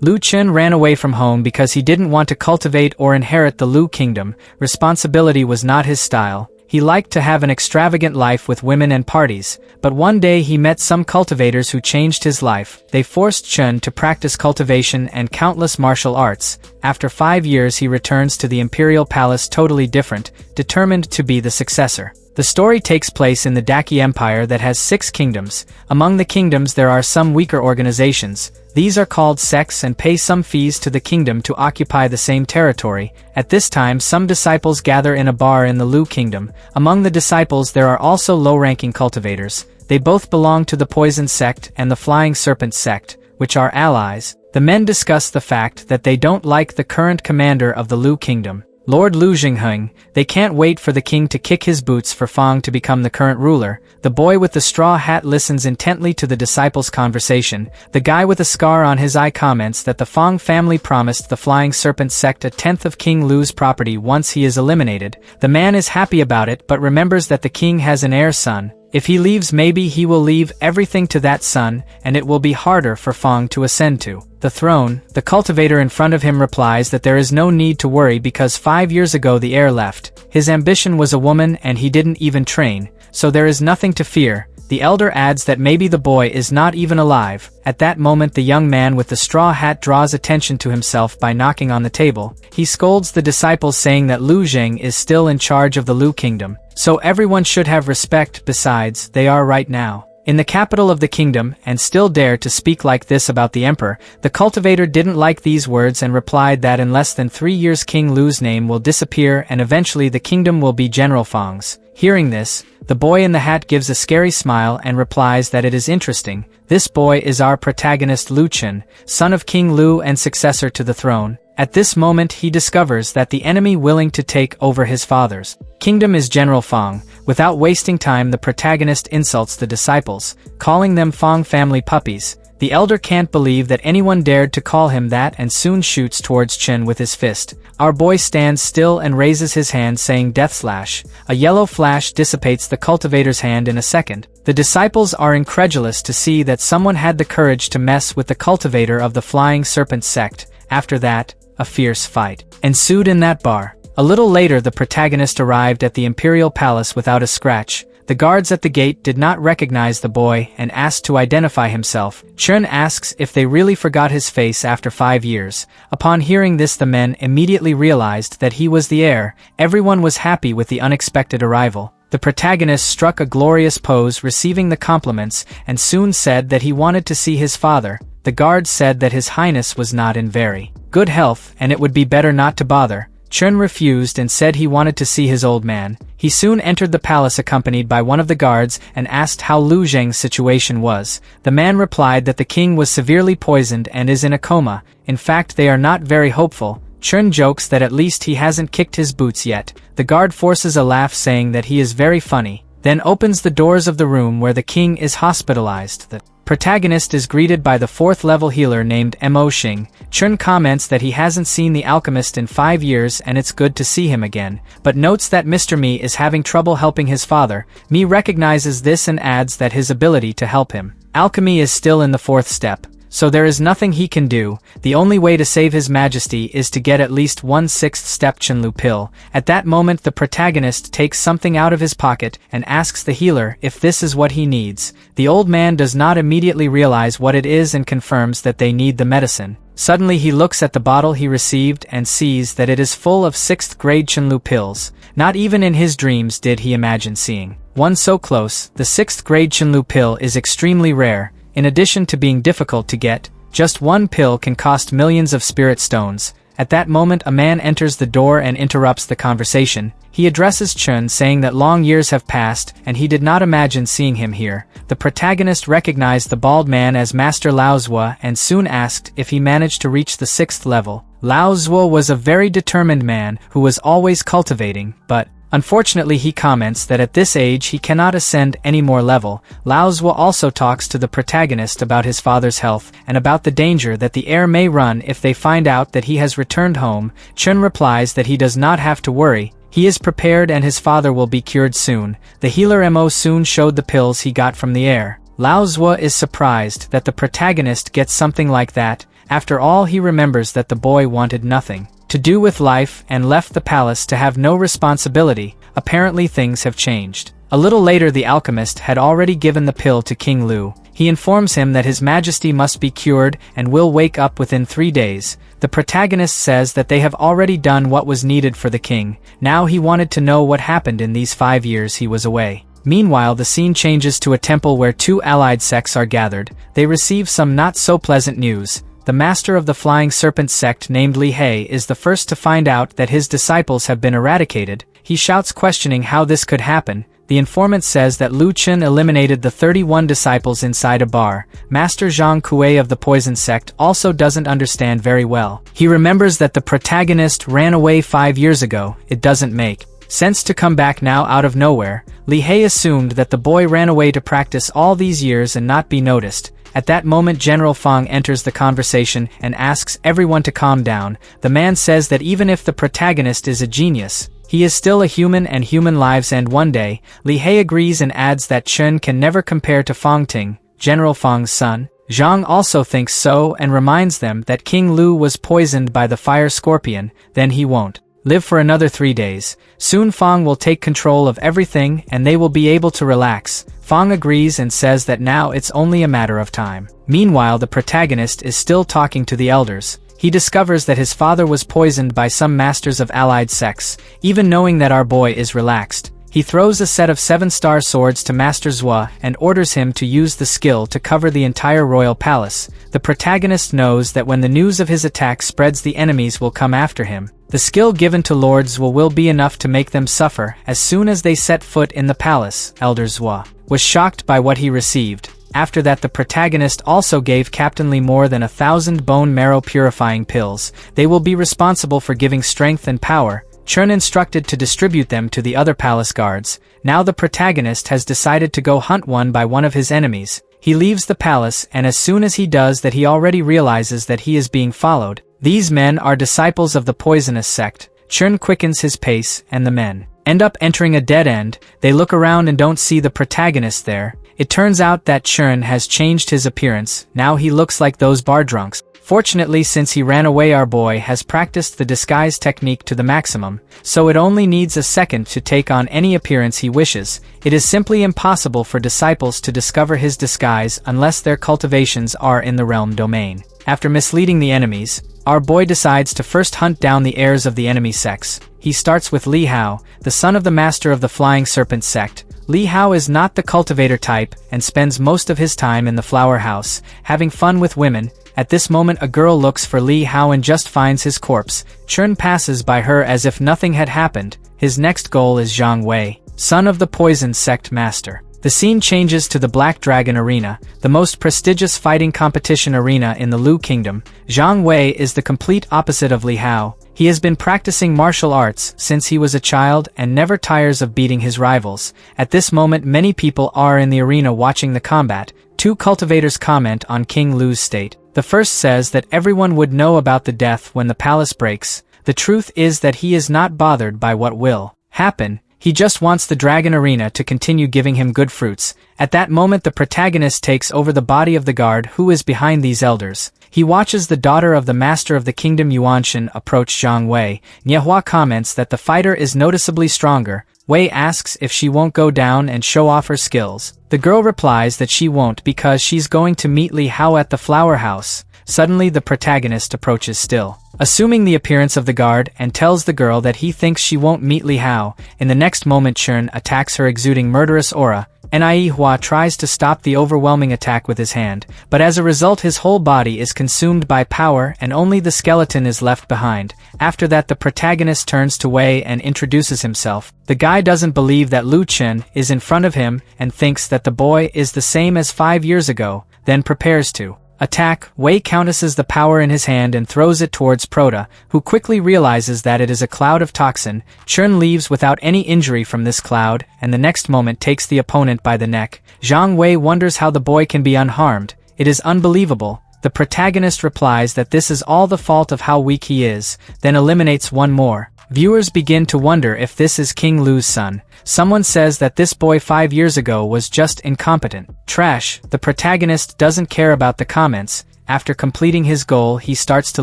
Lu Chun ran away from home because he didn't want to cultivate or inherit the Lu kingdom. Responsibility was not his style. He liked to have an extravagant life with women and parties, but one day he met some cultivators who changed his life. They forced Chun to practice cultivation and countless martial arts. After 5 years he returns to the imperial palace totally different, determined to be the successor. The story takes place in the Daki Empire that has 6 kingdoms. Among the kingdoms there are some weaker organizations. These are called sects and pay some fees to the kingdom to occupy the same territory. At this time some disciples gather in a bar in the Lu kingdom. Among the disciples there are also low-ranking cultivators. They both belong to the Poison sect and the Flying Serpent sect, which are allies. The men discuss the fact that they don't like the current commander of the Lu kingdom, Lord Lu Jingheng. They can't wait for the king to kick his boots for Fang to become the current ruler. The boy with the straw hat listens intently to the disciples' conversation. The guy with a scar on his eye comments that the Fang family promised the Flying Serpent sect a tenth of King Lu's property once he is eliminated. The man is happy about it but remembers that the king has an heir son. If he leaves, maybe he will leave everything to that son, and it will be harder for Fang to ascend to the throne. The cultivator in front of him replies that there is no need to worry because 5 years ago the heir left. His ambition was a woman and he didn't even train, so there is nothing to fear. The elder adds that maybe the boy is not even alive. At that moment the young man with the straw hat draws attention to himself by knocking on the table. He scolds the disciples saying that Lu Zheng is still in charge of the Lu kingdom, so everyone should have respect. Besides, they are right now in the capital of the kingdom, and still dare to speak like this about the emperor. The cultivator didn't like these words and replied that in less than 3 years King Lu's name will disappear and eventually the kingdom will be General Fang's. Hearing this, the boy in the hat gives a scary smile and replies that it is interesting. This boy is our protagonist Lu Chun, son of King Lu and successor to the throne. At this moment he discovers that the enemy willing to take over his father's kingdom is General Fang. Without wasting time the protagonist insults the disciples, calling them Fang family puppies. The elder can't believe that anyone dared to call him that and soon shoots towards Chun with his fist. Our boy stands still and raises his hand saying death slash. A yellow flash dissipates the cultivator's hand in a second. The disciples are incredulous to see that someone had the courage to mess with the cultivator of the Flying Serpent sect. After that, a fierce fight ensued in that bar. A little later the protagonist arrived at the imperial palace without a scratch. The guards at the gate did not recognize the boy and asked to identify himself. Chun asks if they really forgot his face after 5 years. Upon hearing this the men immediately realized that he was the heir. Everyone was happy with the unexpected arrival. The protagonist struck a glorious pose receiving the compliments and soon said that he wanted to see his father. The guards said that his highness was not in very good health and it would be better not to bother. Chun refused and said he wanted to see his old man. He soon entered the palace accompanied by one of the guards and asked how Lu Zheng's situation was. The man replied that the king was severely poisoned and is in a coma. In fact, they are not very hopeful. Chun jokes that at least he hasn't kicked his boots yet. The guard forces a laugh saying that he is very funny, then opens the doors of the room where the king is hospitalized. The protagonist is greeted by the 4th level healer named Mo Xing. Chun comments that he hasn't seen the alchemist in 5 years and it's good to see him again, but notes that Mr. Mi is having trouble helping his father. Mi recognizes this and adds that his ability to help him alchemy is still in the 4th step, so there is nothing he can do. The only way to save his majesty is to get at least 1/6th step Chenlu pill. At that moment the protagonist takes something out of his pocket and asks the healer if this is what he needs. The old man does not immediately realize what it is and confirms that they need the medicine. Suddenly he looks at the bottle he received and sees that it is full of 6th grade Chenlu pills. Not even in his dreams did he imagine seeing one so close. The 6th grade Chenlu pill is extremely rare. In addition to being difficult to get, just one pill can cost millions of spirit stones. At that moment a man enters the door and interrupts the conversation. He addresses Chun saying that long years have passed and he did not imagine seeing him here. The protagonist recognized the bald man as Master Lao Zhuo and soon asked if he managed to reach the 6th level. Lao Zhuo was a very determined man who was always cultivating, but unfortunately he comments that at this age he cannot ascend any more level. Lao Zhuo also talks to the protagonist about his father's health and about the danger that the heir may run if they find out that he has returned home. Chun replies that he does not have to worry. He is prepared and his father will be cured soon. The healer Mo soon showed the pills he got from the heir. Lao Zhuo is surprised that the protagonist gets something like that. After all, he remembers that the boy wanted nothing to do with life and left the palace to have no responsibility. Apparently things have changed. A little later, the alchemist had already given the pill to King Lu. He informs him that His Majesty must be cured and will wake up within 3 days. The protagonist says that they have already done what was needed for the king. Now he wanted to know what happened in these 5 years he was away. Meanwhile, the scene changes to a temple where 2 allied sects are gathered. They receive some not-so-pleasant news. The master of the Flying Serpent sect named ᴄᴏᴘᴘ is the first to find out that his disciples have been eradicated. He shouts, questioning how this could happen. The informant says that Lu Chen eliminated the 31 disciples inside a bar. Master Zhang Kuei of the Poison sect also doesn't understand very well. He remembers that the protagonist ran away 5 years ago. It doesn't make sense to come back now out of nowhere. ᴄᴏᴘᴘ assumed that the boy ran away to practice all these years and not be noticed. At that moment, General Fang enters the conversation and asks everyone to calm down. The man says that even if the protagonist is a genius, he is still a human and human lives end one day. ᴄᴏᴘ agrees and adds that Chen can never compare to Fangting, General Fang's son. Zhang also thinks so and reminds them that King Lu was poisoned by the fire scorpion, then he won't live for another 3 days. Soon Fang will take control of everything and they will be able to relax. Fang agrees and says that now it's only a matter of time. Meanwhile, the protagonist is still talking to the elders. He discovers that his father was poisoned by some masters of allied sects. Even knowing that our boy is relaxed, he throws a set of 7-star swords to Master Zhua and orders him to use the skill to cover the entire royal palace. The protagonist knows that when the news of his attack spreads, the enemies will come after him. The skill given to Lord Zhua will be enough to make them suffer. As soon as they set foot in the palace, Elder Zhua was shocked by what he received. After that, the protagonist also gave Captain Li more than 1,000 bone marrow purifying pills. They will be responsible for giving strength and power. Chen instructed to distribute them to the other palace guards. Now the protagonist has decided to go hunt one by one of his enemies. He leaves the palace, and as soon as he does that, he already realizes that he is being followed. These men are disciples of the poisonous sect. Chen quickens his pace, and the men end up entering a dead end. They look around and don't see the protagonist there. It turns out that Chen has changed his appearance. Now he looks like those bar drunks. Fortunately, since he ran away, our boy has practiced the disguise technique to the maximum, so it only needs a second to take on any appearance he wishes. It is simply impossible for disciples to discover his disguise unless their cultivations are in the realm domain. After misleading the enemies, our boy decides to first hunt down the heirs of the enemy sects. He starts with ᴄᴏᴘ, the son of the master of the Flying Serpent sect. ᴄᴏᴘ is not the cultivator type and spends most of his time in the flower house, having fun with women. At this moment, a girl looks for ᴄᴏᴘ and just finds his corpse. Chen passes by her as if nothing had happened. His next goal is Zhang Wei, son of the Poison Sect Master. The scene changes to the Black Dragon Arena, the most prestigious fighting competition arena in the Lu Kingdom. Zhang Wei is the complete opposite of ᴄᴏᴘ. He has been practicing martial arts since he was a child and never tires of beating his rivals. At this moment, many people are in the arena watching the combat. 2 cultivators comment on King Lu's state. The first says that everyone would know about the death when the palace breaks. The truth is that he is not bothered by what will happen. He just wants the Dragon Arena to continue giving him good fruits. At that moment, the protagonist takes over the body of the guard who is behind these elders. He watches the daughter of the master of the kingdom Yuanshan approach Zhang Wei. Manhwa comments that the fighter is noticeably stronger. Wei asks if she won't go down and show off her skills. The girl replies that she won't because she's going to meet ᴄᴏᴘ at the flower house. Suddenly, the protagonist approaches still, assuming the appearance of the guard, and tells the girl that he thinks she won't meet ᴄᴏᴘ. In the next moment, Chen attacks her, exuding murderous aura. ᴄᴏᴘ tries to stop the overwhelming attack with his hand, but as a result his whole body is consumed by power and only the skeleton is left behind. After that, the protagonist turns to Wei and introduces himself. The guy doesn't believe that Lu Chen is in front of him and thinks that the boy is the same as 5 years ago, then prepares to attack. Wei counterses the power in his hand and throws it towards Prota, who quickly realizes that it is a cloud of toxin. Chen leaves without any injury from this cloud, and the next moment takes the opponent by the neck. Zhang Wei wonders how the boy can be unharmed. It is unbelievable. The protagonist replies that this is all the fault of how weak he is, then eliminates one more. Viewers begin to wonder if this is King Lu's son. Someone says that this boy 5 years ago was just incompetent. Trash. The protagonist doesn't care about the comments. After completing his goal, he starts to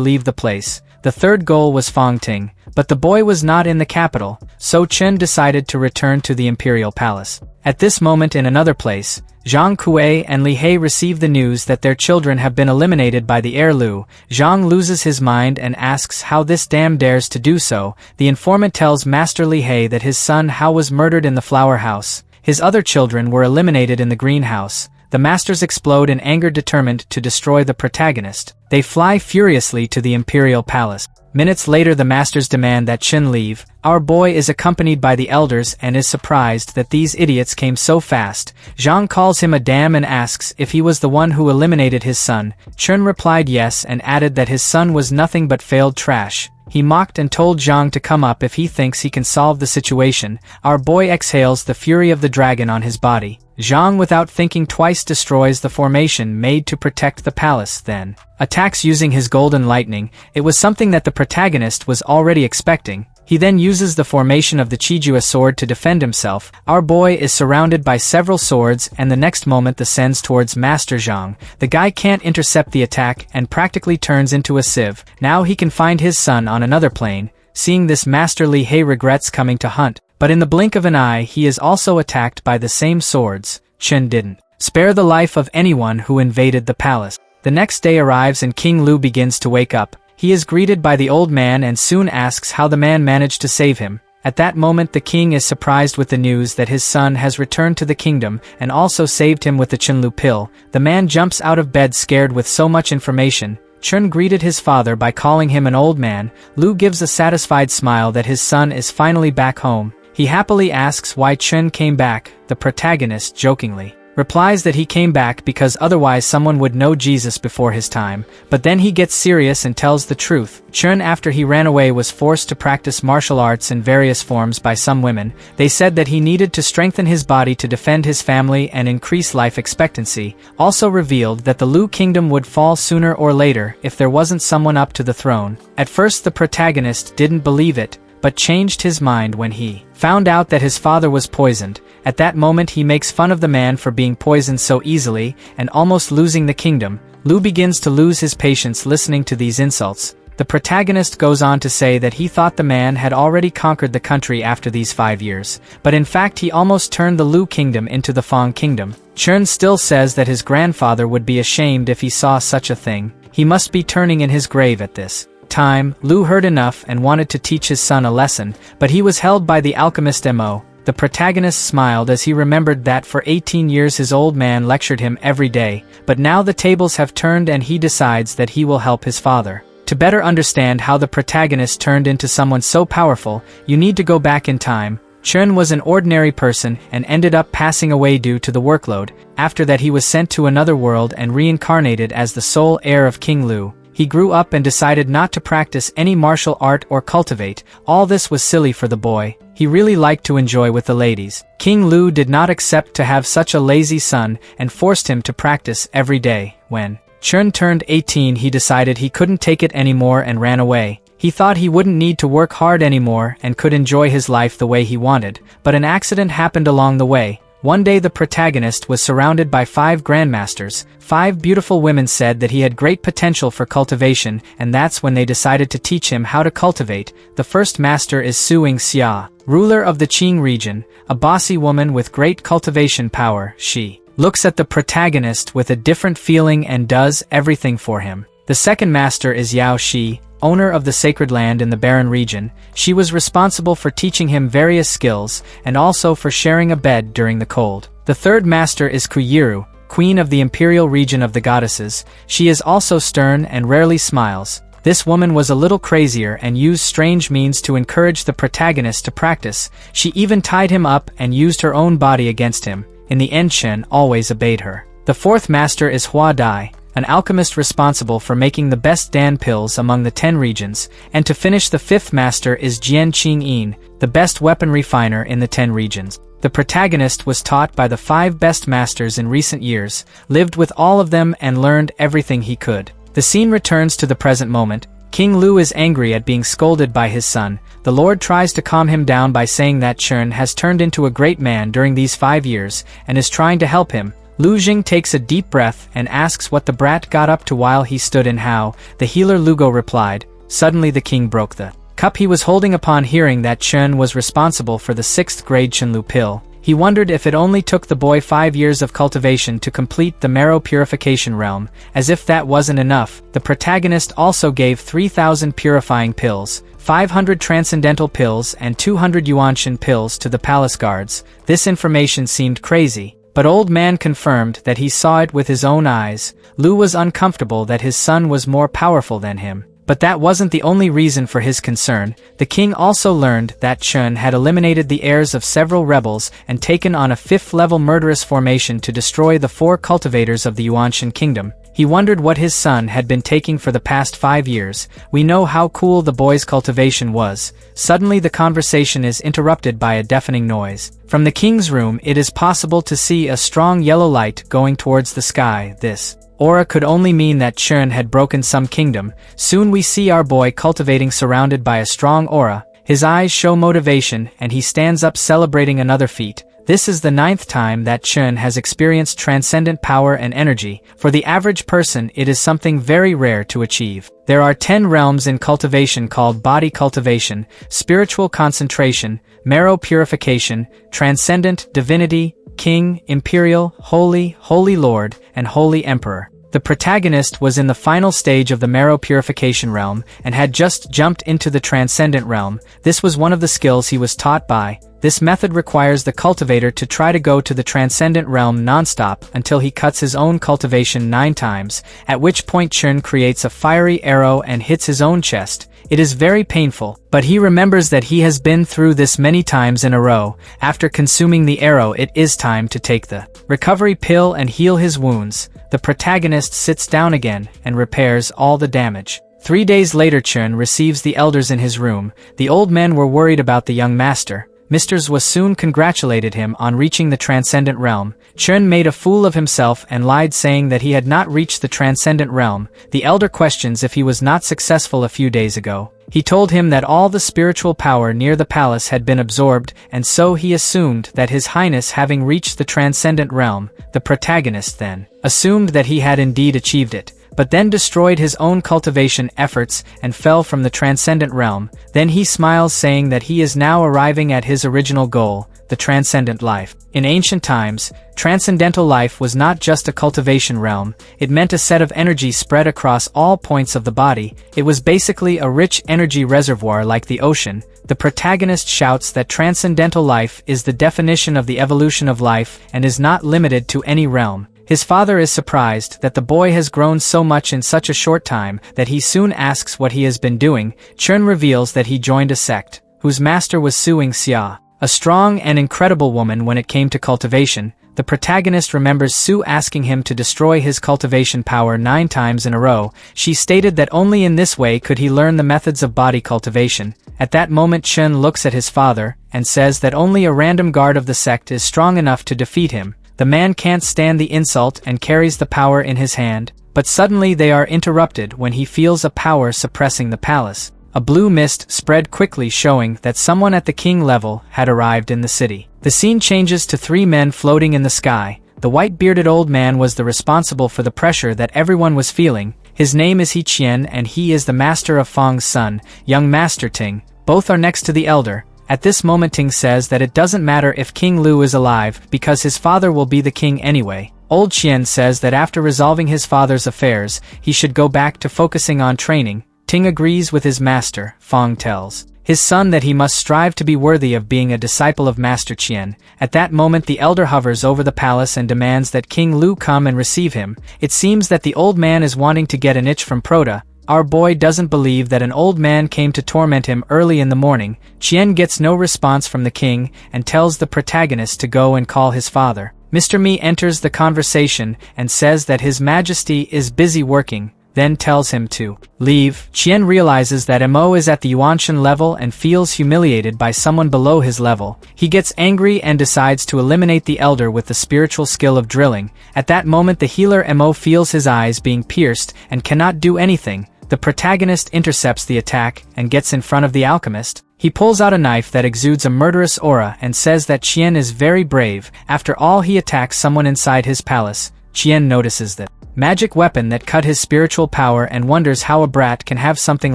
leave the place. The third goal was Fangting, but the boy was not in the capital, so Chen decided to return to the imperial palace. At this moment in another place, Zhang Kuei and Li He receive the news that their children have been eliminated by the heir Lu. Zhang loses his mind and asks how this dam dares to do so. The informant tells Master Li He that his son Hao was murdered in the flower house. His other children were eliminated in the greenhouse. The masters explode in anger, determined to destroy the protagonist. They fly furiously to the imperial palace. Minutes later, the masters demand that Chen leave. Our boy is accompanied by the elders and is surprised that these idiots came so fast. Zhang calls him a dam and asks if he was the one who eliminated his son. Chen replied yes and added that his son was nothing but failed trash. He mocked and told Zhang to come up if he thinks he can solve the situation. Our boy exhales the fury of the dragon on his body. Zhang, without thinking twice, destroys the formation made to protect the palace, then attacks using his golden lightning. It was something that the protagonist was already expecting. He then uses the formation of the Chijua sword to defend himself. Our boy is surrounded by several swords, and the next moment the sends towards Master Zhang. The guy can't intercept the attack and practically turns into a sieve. Now he can find his son on another plane. Seeing this, Master Li He regrets coming to hunt, but in the blink of an eye he is also attacked by the same swords. Chen didn't spare the life of anyone who invaded the palace. The next day arrives and King Lu begins to wake up. He is greeted by the old man and soon asks how the man managed to save him. At that moment the king is surprised with the news that his son has returned to the kingdom and also saved him with the Chenlu pill. The man jumps out of bed scared with so much information. Chen greeted his father by calling him an old man. Lu gives a satisfied smile that his son is finally back home. He happily asks why Chen came back. The protagonist jokingly replies that he came back because otherwise someone would know Jesus before his time, but then he gets serious and tells the truth. Chen, after he ran away, was forced to practice martial arts in various forms by some women. They said that he needed to strengthen his body to defend his family and increase life expectancy. Also revealed that the Lu kingdom would fall sooner or later if there wasn't someone up to the throne. At first the protagonist didn't believe it, but changed his mind when he found out that his father was poisoned. At that moment he makes fun of the man for being poisoned so easily and almost losing the kingdom. Lu begins to lose his patience listening to these insults. The protagonist goes on to say that he thought the man had already conquered the country after these 5 years, but in fact he almost turned the Lu kingdom into the Fang kingdom. Chen still says that his grandfather would be ashamed if he saw such a thing. He must be turning in his grave at this time. Lu heard enough and wanted to teach his son a lesson, but he was held by the alchemist Mo. The protagonist smiled as he remembered that for 18 years his old man lectured him every day, but now the tables have turned and he decides that he will help his father. To better understand how the protagonist turned into someone so powerful, you need to go back in time. Chen was an ordinary person and ended up passing away due to the workload. After that he was sent to another world and reincarnated as the sole heir of King Lu. He grew up and decided not to practice any martial art or cultivate. All this was silly for the boy. He really liked to enjoy with the ladies. King Lu did not accept to have such a lazy son and forced him to practice every day. When Chen turned 18 he decided he couldn't take it anymore and ran away. He thought he wouldn't need to work hard anymore and could enjoy his life the way he wanted, but an accident happened along the way. One day the protagonist was surrounded by 5 grandmasters. 5 beautiful women said that he had great potential for cultivation, and that's when they decided to teach him how to cultivate. The first master is Su Yingxia, ruler of the Qing region, a bossy woman with great cultivation power. She looks at the protagonist with a different feeling and does everything for him. The second master is Yao Shi, owner of the sacred land in the barren region. She was responsible for teaching him various skills, and also for sharing a bed during the cold. The third master is Kuyiru, queen of the imperial region of the goddesses. She is also stern and rarely smiles. This woman was a little crazier and used strange means to encourage the protagonist to practice. She even tied him up and used her own body against him. In the end Chen always obeyed her. The fourth master is Hua Dai, an alchemist responsible for making the best Dan pills among the 10 regions, and to finish the 5th master is Jian Qingyin, the best weapon refiner in the 10 regions. The protagonist was taught by the 5 best masters in recent years, lived with all of them and learned everything he could. The scene returns to the present moment. King Lu is angry at being scolded by his son. The Lord tries to calm him down by saying that Chen has turned into a great man during these 5 years and is trying to help him. Lu Jing takes a deep breath and asks what the brat got up to while he stood in How. The healer Lugo replied, "Suddenly the king broke the cup he was holding upon hearing that Chen was responsible for the 6th grade Chenlu pill. He wondered if it only took the boy 5 years of cultivation to complete the marrow purification realm. As if that wasn't enough, the protagonist also gave 3,000 purifying pills, 500 transcendental pills and 200 Yuanshan pills to the palace guards. This information seemed crazy, but old man confirmed that he saw it with his own eyes. Lu was uncomfortable that his son was more powerful than him. But that wasn't the only reason for his concern. The king also learned that Chen had eliminated the heirs of several rebels and taken on a 5th-level murderous formation to destroy the 4 cultivators of the Yuanshan kingdom. He wondered what his son had been taking for the past 5 years. We know how cool the boy's cultivation was. Suddenly the conversation is interrupted by a deafening noise. From the king's room it is possible to see a strong yellow light going towards the sky. This aura could only mean that Chen had broken some kingdom. Soon we see our boy cultivating surrounded by a strong aura. His eyes show motivation and he stands up celebrating another feat. This is the 9th time that Chen has experienced transcendent power and energy. For the average person it is something very rare to achieve. There are 10 realms in cultivation called body cultivation, spiritual concentration, marrow purification, transcendent, divinity, king, imperial, holy, holy lord, and holy emperor. The protagonist was in the final stage of the marrow purification realm and had just jumped into the transcendent realm. This was one of the skills he was taught by. This method requires the cultivator to try to go to the transcendent realm non-stop until he cuts his own cultivation 9 times, at which point Chen creates a fiery arrow and hits his own chest. It is very painful, but he remembers that he has been through this many times in a row. After consuming the arrow it is time to take the recovery pill and heal his wounds. The protagonist sits down again and repairs all the damage. 3 days later Chen receives the elders in his room. The old men were worried about the young master. Mr. Zwa soon congratulated him on reaching the transcendent realm. Chen made a fool of himself and lied saying that he had not reached the transcendent realm. The elder questions if he was not successful a few days ago. He told him that all the spiritual power near the palace had been absorbed, and so he assumed that His Highness having reached the transcendent realm. The protagonist then assumed that he had indeed achieved it, but then destroyed his own cultivation efforts and fell from the transcendent realm. Then he smiles saying that he is now arriving at his original goal, the transcendent life. In ancient times, transcendental life was not just a cultivation realm, it meant a set of energy spread across all points of the body. It was basically a rich energy reservoir like the ocean. The protagonist shouts that transcendental life is the definition of the evolution of life and is not limited to any realm. His father is surprised that the boy has grown so much in such a short time that he soon asks what he has been doing. Chen reveals that he joined a sect, whose master was Suing Xia, a strong and incredible woman when it came to cultivation. The protagonist remembers Su asking him to destroy his cultivation power 9 times in a row. She stated that only in this way could he learn the methods of body cultivation. At that moment Chen looks at his father and says that only a random guard of the sect is strong enough to defeat him. The man can't stand the insult and carries the power in his hand, but suddenly they are interrupted when he feels a power suppressing the palace. A blue mist spread quickly showing that someone at the king level had arrived in the city. The scene changes to 3 men floating in the sky. The white-bearded old man was the responsible for the pressure that everyone was feeling. His name is He Qian and he is the master of Fang's son, young Master Ting. Both are next to the elder. At this moment Ting says that it doesn't matter if King Lu is alive because his father will be the king anyway. Old Qian says that after resolving his father's affairs, he should go back to focusing on training. Ting agrees with his master. Fang tells his son that he must strive to be worthy of being a disciple of Master Qian. At that moment the elder hovers over the palace and demands that King Lu come and receive him. It seems that the old man is wanting to get an itch from Proda. Our boy doesn't believe that an old man came to torment him early in the morning. Qian gets no response from the king and tells the protagonist to go and call his father. Mr. Mi enters the conversation and says that His Majesty is busy working, then tells him to leave. Qian realizes that Mo is at the Yuanshan level and feels humiliated by someone below his level. He gets angry and decides to eliminate the elder with the spiritual skill of drilling. At that moment the healer Mo feels his eyes being pierced and cannot do anything. The protagonist intercepts the attack and gets in front of the alchemist. He pulls out a knife that exudes a murderous aura and says that Qian is very brave. After all, he attacks someone inside his palace. Qian notices the magic weapon that cut his spiritual power and wonders how a brat can have something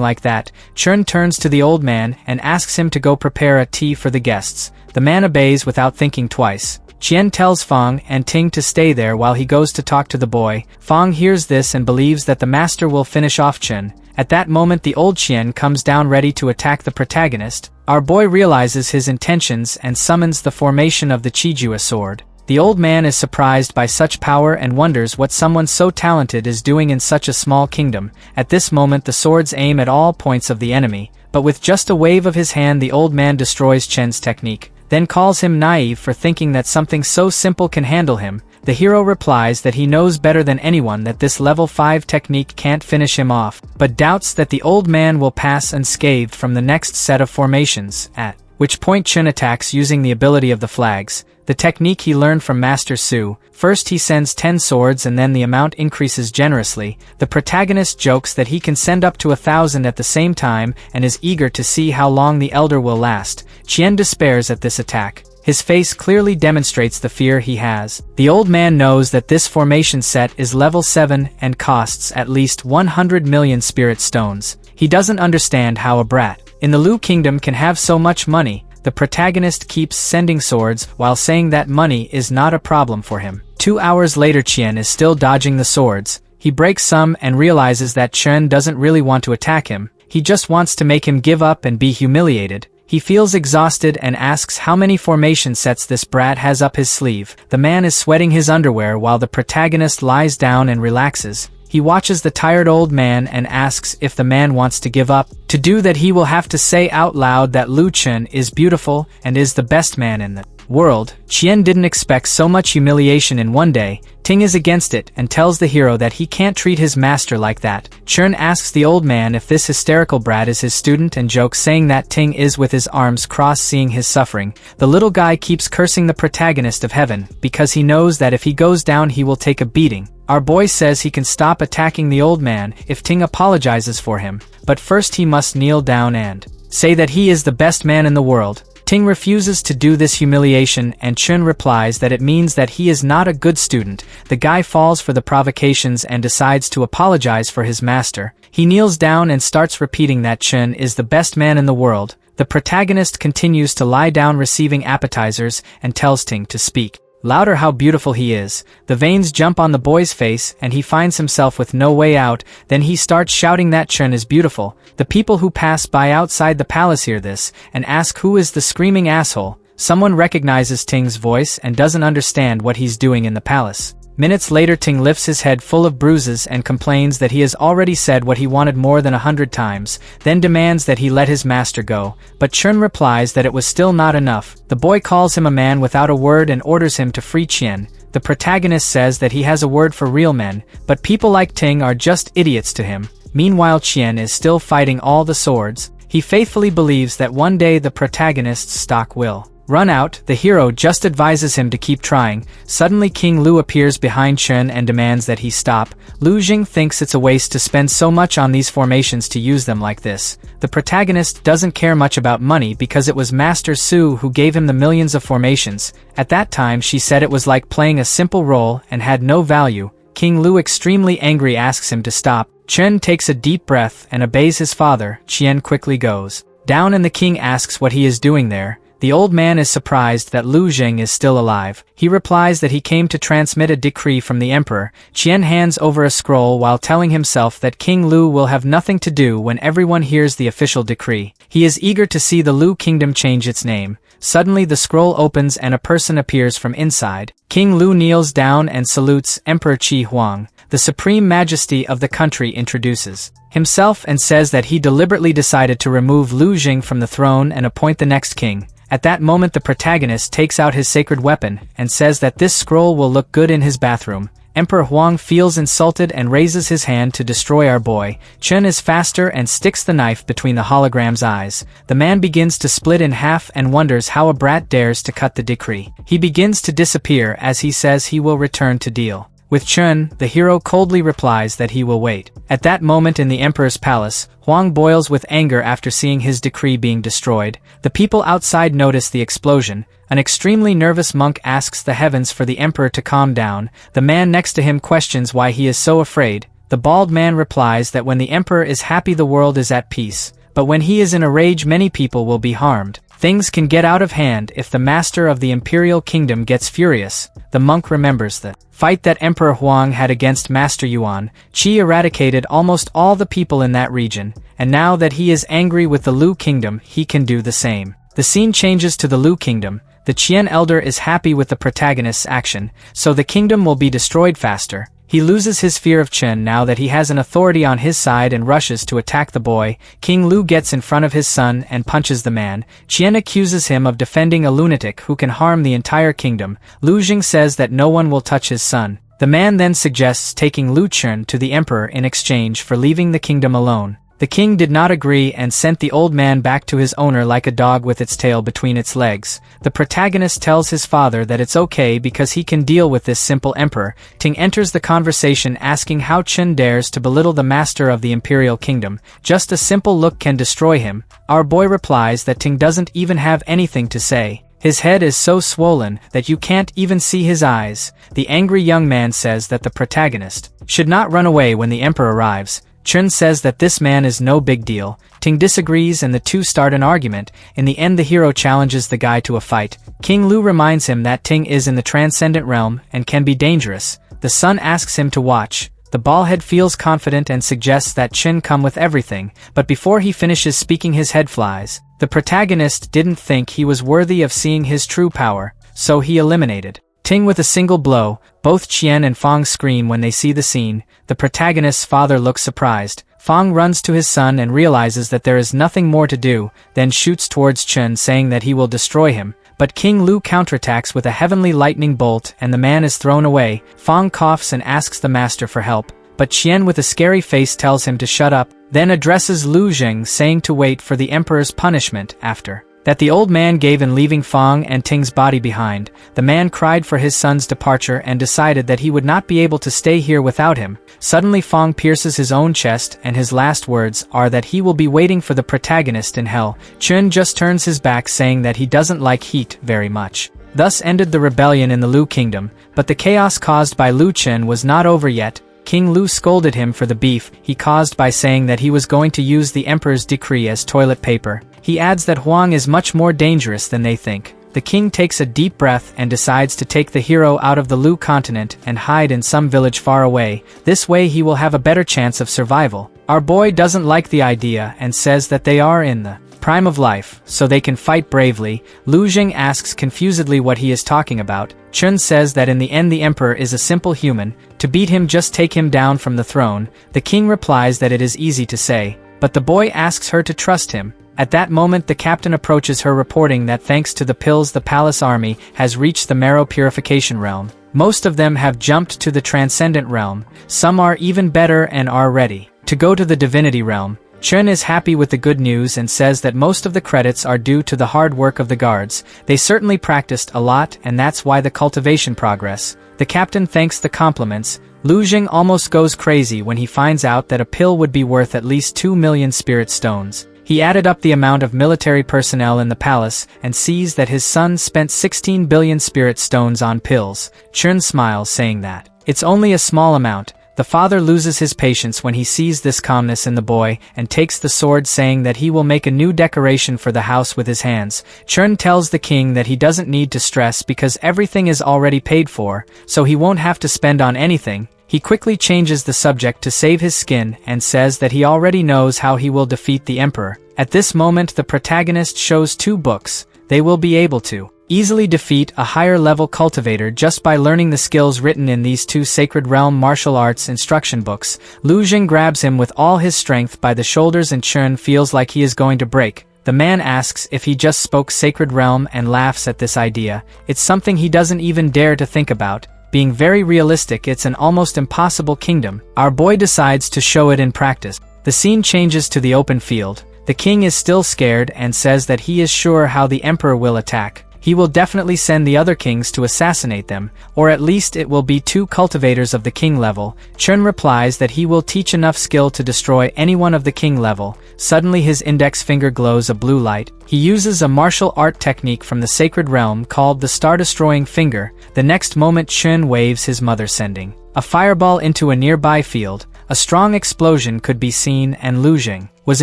like that. Chen turns to the old man and asks him to go prepare a tea for the guests. The man obeys without thinking twice. Qian tells Fang and Ting to stay there while he goes to talk to the boy. Fang hears this and believes that the master will finish off Chen. At that moment, the old Qian comes down ready to attack the protagonist. Our boy realizes his intentions and summons the formation of the Qijua sword. The old man is surprised by such power and wonders what someone so talented is doing in such a small kingdom. At this moment, the swords aim at all points of the enemy, but with just a wave of his hand, the old man destroys Chen's technique, then calls him naive for thinking that something so simple can handle him. The hero replies that he knows better than anyone that this level 5 technique can't finish him off, but doubts that the old man will pass unscathed from the next set of formations, at which point Chen attacks using the ability of the flags, the technique he learned from Master Su. First he sends 10 swords and then the amount increases generously. The protagonist jokes that he can send up to 1,000 at the same time and is eager to see how long the elder will last. Qian despairs at this attack. His face clearly demonstrates the fear he has. The old man knows that this formation set is level 7 and costs at least 100 million spirit stones. He doesn't understand how a brat in the Lu Kingdom can have so much money. The protagonist keeps sending swords while saying that money is not a problem for him. 2 hours later, Qian is still dodging the swords. He breaks some and realizes that Chen doesn't really want to attack him. He just wants to make him give up and be humiliated. He feels exhausted and asks how many formation sets this brat has up his sleeve. The man is sweating his underwear while the protagonist lies down and relaxes. He watches the tired old man and asks if the man wants to give up. To do that, he will have to say out loud that Lu Chen is beautiful and is the best man in the world. Qian didn't expect so much humiliation in one day. Ting is against it and tells the hero that he can't treat his master like that. Chen asks the old man if this hysterical brat is his student and jokes, saying that Ting is with his arms crossed, seeing his suffering. The little guy keeps cursing the protagonist of heaven because he knows that if he goes down he will take a beating. Our boy says he can stop attacking the old man if Ting apologizes for him, but first he must kneel down and say that he is the best man in the world. Ting refuses to do this humiliation and Chen replies that it means that he is not a good student. The guy falls for the provocations and decides to apologize for his master. He kneels down and starts repeating that Chen is the best man in the world. The protagonist continues to lie down receiving appetizers and tells Ting to speak louder how beautiful he is. The veins jump on the boy's face and he finds himself with no way out. Then he starts shouting that Chen is beautiful. The people who pass by outside the palace hear this and ask who is the screaming asshole. Someone recognizes Ting's voice and doesn't understand what he's doing in the palace. Minutes later, Ting lifts his head full of bruises and complains that he has already said what he wanted more than 100 times, then demands that he let his master go. But Chen replies that it was still not enough. The boy calls him a man without a word and orders him to free Qian. The protagonist says that he has a word for real men, but people like Ting are just idiots to him. Meanwhile, Qian is still fighting all the swords. He faithfully believes that one day the protagonist's stock will run out. The hero just advises him to keep trying. Suddenly King Lu appears behind Chen and demands that he stop. Lu Jing thinks it's a waste to spend so much on these formations to use them like this. The protagonist doesn't care much about money because it was Master Su who gave him the millions of formations. At that time she said it was like playing a simple role and had no value. King Lu, extremely angry, asks him to stop. Chen takes a deep breath and obeys his father. Qian quickly goes down and the king asks what he is doing there. The old man is surprised that Lu Jing is still alive. He replies that he came to transmit a decree from the emperor. Qian hands over a scroll while telling himself that King Lu will have nothing to do when everyone hears the official decree. He is eager to see the Lu Kingdom change its name. Suddenly the scroll opens and a person appears from inside. King Lu kneels down and salutes. Emperor Qi Huang, the supreme majesty of the country, introduces himself and says that he deliberately decided to remove Lu Jing from the throne and appoint the next king. At that moment the protagonist takes out his sacred weapon and says that this scroll will look good in his bathroom. Emperor Huang feels insulted and raises his hand to destroy our boy. Chen is faster and sticks the knife between the hologram's eyes. The man begins to split in half and wonders how a brat dares to cut the decree. He begins to disappear as he says he will return to deal With Chun, the hero coldly replies that he will wait. At that moment in the emperor's palace, Huang boils with anger after seeing his decree being destroyed. The people outside notice the explosion. An extremely nervous monk asks the heavens for the emperor to calm down. The man next to him questions why he is so afraid. The bald man replies that when the emperor is happy the world is at peace, but when he is in a rage many people will be harmed. Things can get out of hand if the master of the imperial kingdom gets furious. The monk remembers the fight that Emperor Huang had against Master Yuan. Qi eradicated almost all the people in that region, and now that he is angry with the Lu kingdom, he can do the same. The scene changes to the Lu kingdom. The Qian elder is happy with the protagonist's action, so the kingdom will be destroyed faster. He loses his fear of Chen now that he has an authority on his side and rushes to attack the boy. King Lu gets in front of his son and punches the man. Qian accuses him of defending a lunatic who can harm the entire kingdom. Lu Jing says that no one will touch his son. The man then suggests taking Lu Chen to the emperor in exchange for leaving the kingdom alone. The king did not agree and sent the old man back to his owner like a dog with its tail between its legs. The protagonist tells his father that it's okay because he can deal with this simple emperor. Ting enters the conversation asking how Chen dares to belittle the master of the imperial kingdom. Just a simple look can destroy him. Our boy replies that Ting doesn't even have anything to say. His head is so swollen that you can't even see his eyes. The angry young man says that the protagonist should not run away when the emperor arrives. Chun says that this man is no big deal. Ting disagrees and the two start an argument. In the end the hero challenges the guy to a fight. King Lu reminds him that Ting is in the Transcendent realm and can be dangerous. The son asks him to watch. The ballhead feels confident and suggests that Chin come with everything, but before he finishes speaking his head flies. The protagonist didn't think he was worthy of seeing his true power, so he eliminated Ting with a single blow. Both Qian and Fang scream when they see the scene. The protagonist's father looks surprised. Fang runs to his son and realizes that there is nothing more to do, then shoots towards Chen saying that he will destroy him. But King Lu counterattacks with a heavenly lightning bolt and the man is thrown away. Fang coughs and asks the master for help, but Qian with a scary face tells him to shut up, then addresses Lu Jing saying to wait for the emperor's punishment after that the old man gave in leaving Fang and Ting's body behind. The man cried for his son's departure and decided that he would not be able to stay here without him. Suddenly Fang pierces his own chest and his last words are that he will be waiting for the protagonist in hell. Chun just turns his back saying that he doesn't like heat very much. Thus ended the rebellion in the Lu kingdom, but the chaos caused by Lu Chen was not over yet. King Lu scolded him for the beef he caused by saying that he was going to use the emperor's decree as toilet paper. He adds that Huang is much more dangerous than they think. The king takes a deep breath and decides to take the hero out of the Lu continent and hide in some village far away. This way he will have a better chance of survival. Our boy doesn't like the idea and says that they are in the prime of life, so they can fight bravely. Lu Jing asks confusedly what he is talking about. Chun says that in the end the emperor is a simple human. To beat him just take him down from the throne. The king replies that it is easy to say, but the boy asks her to trust him. At that moment the captain approaches her reporting that thanks to the pills the palace army has reached the marrow purification realm. Most of them have jumped to the transcendent realm. Some are even better and are ready to go to the divinity realm. Chun is happy with the good news and says that most of the credits are due to the hard work of the guards. They certainly practiced a lot and that's why the cultivation progress. The captain thanks the compliments. Lu Jing almost goes crazy when he finds out that a pill would be worth at least 2 million spirit stones. He added up the amount of military personnel in the palace and sees that his son spent 16 billion spirit stones on pills. Chun smiles saying that it's only a small amount. The father loses his patience when he sees this calmness in the boy and takes the sword saying that he will make a new decoration for the house with his hands. Chun tells the king that he doesn't need to stress because everything is already paid for, so he won't have to spend on anything. He quickly changes the subject to save his skin and says that he already knows how he will defeat the emperor. At this moment the protagonist shows 2 books. They will be able to easily defeat a higher level cultivator just by learning the skills written in these 2 Sacred Realm martial arts instruction books. Lu Jing grabs him with all his strength by the shoulders and Chun feels like he is going to break. The man asks if he just spoke Sacred Realm and laughs at this idea. It's something he doesn't even dare to think about. Being very realistic, it's an almost impossible kingdom. Our boy decides to show it in practice. The scene changes to the open field. The king is still scared and says that he is sure how the emperor will attack. he will definitely send the other kings to assassinate them, or at least it will be 2 cultivators of the king level. Chun replies that he will teach enough skill to destroy anyone of the king level. Suddenly his index finger glows a blue light. He uses a martial art technique from the sacred realm called the star-destroying finger. The next moment Chun waves his mother, sending a fireball into a nearby field. A strong explosion could be seen, and Lu Jing was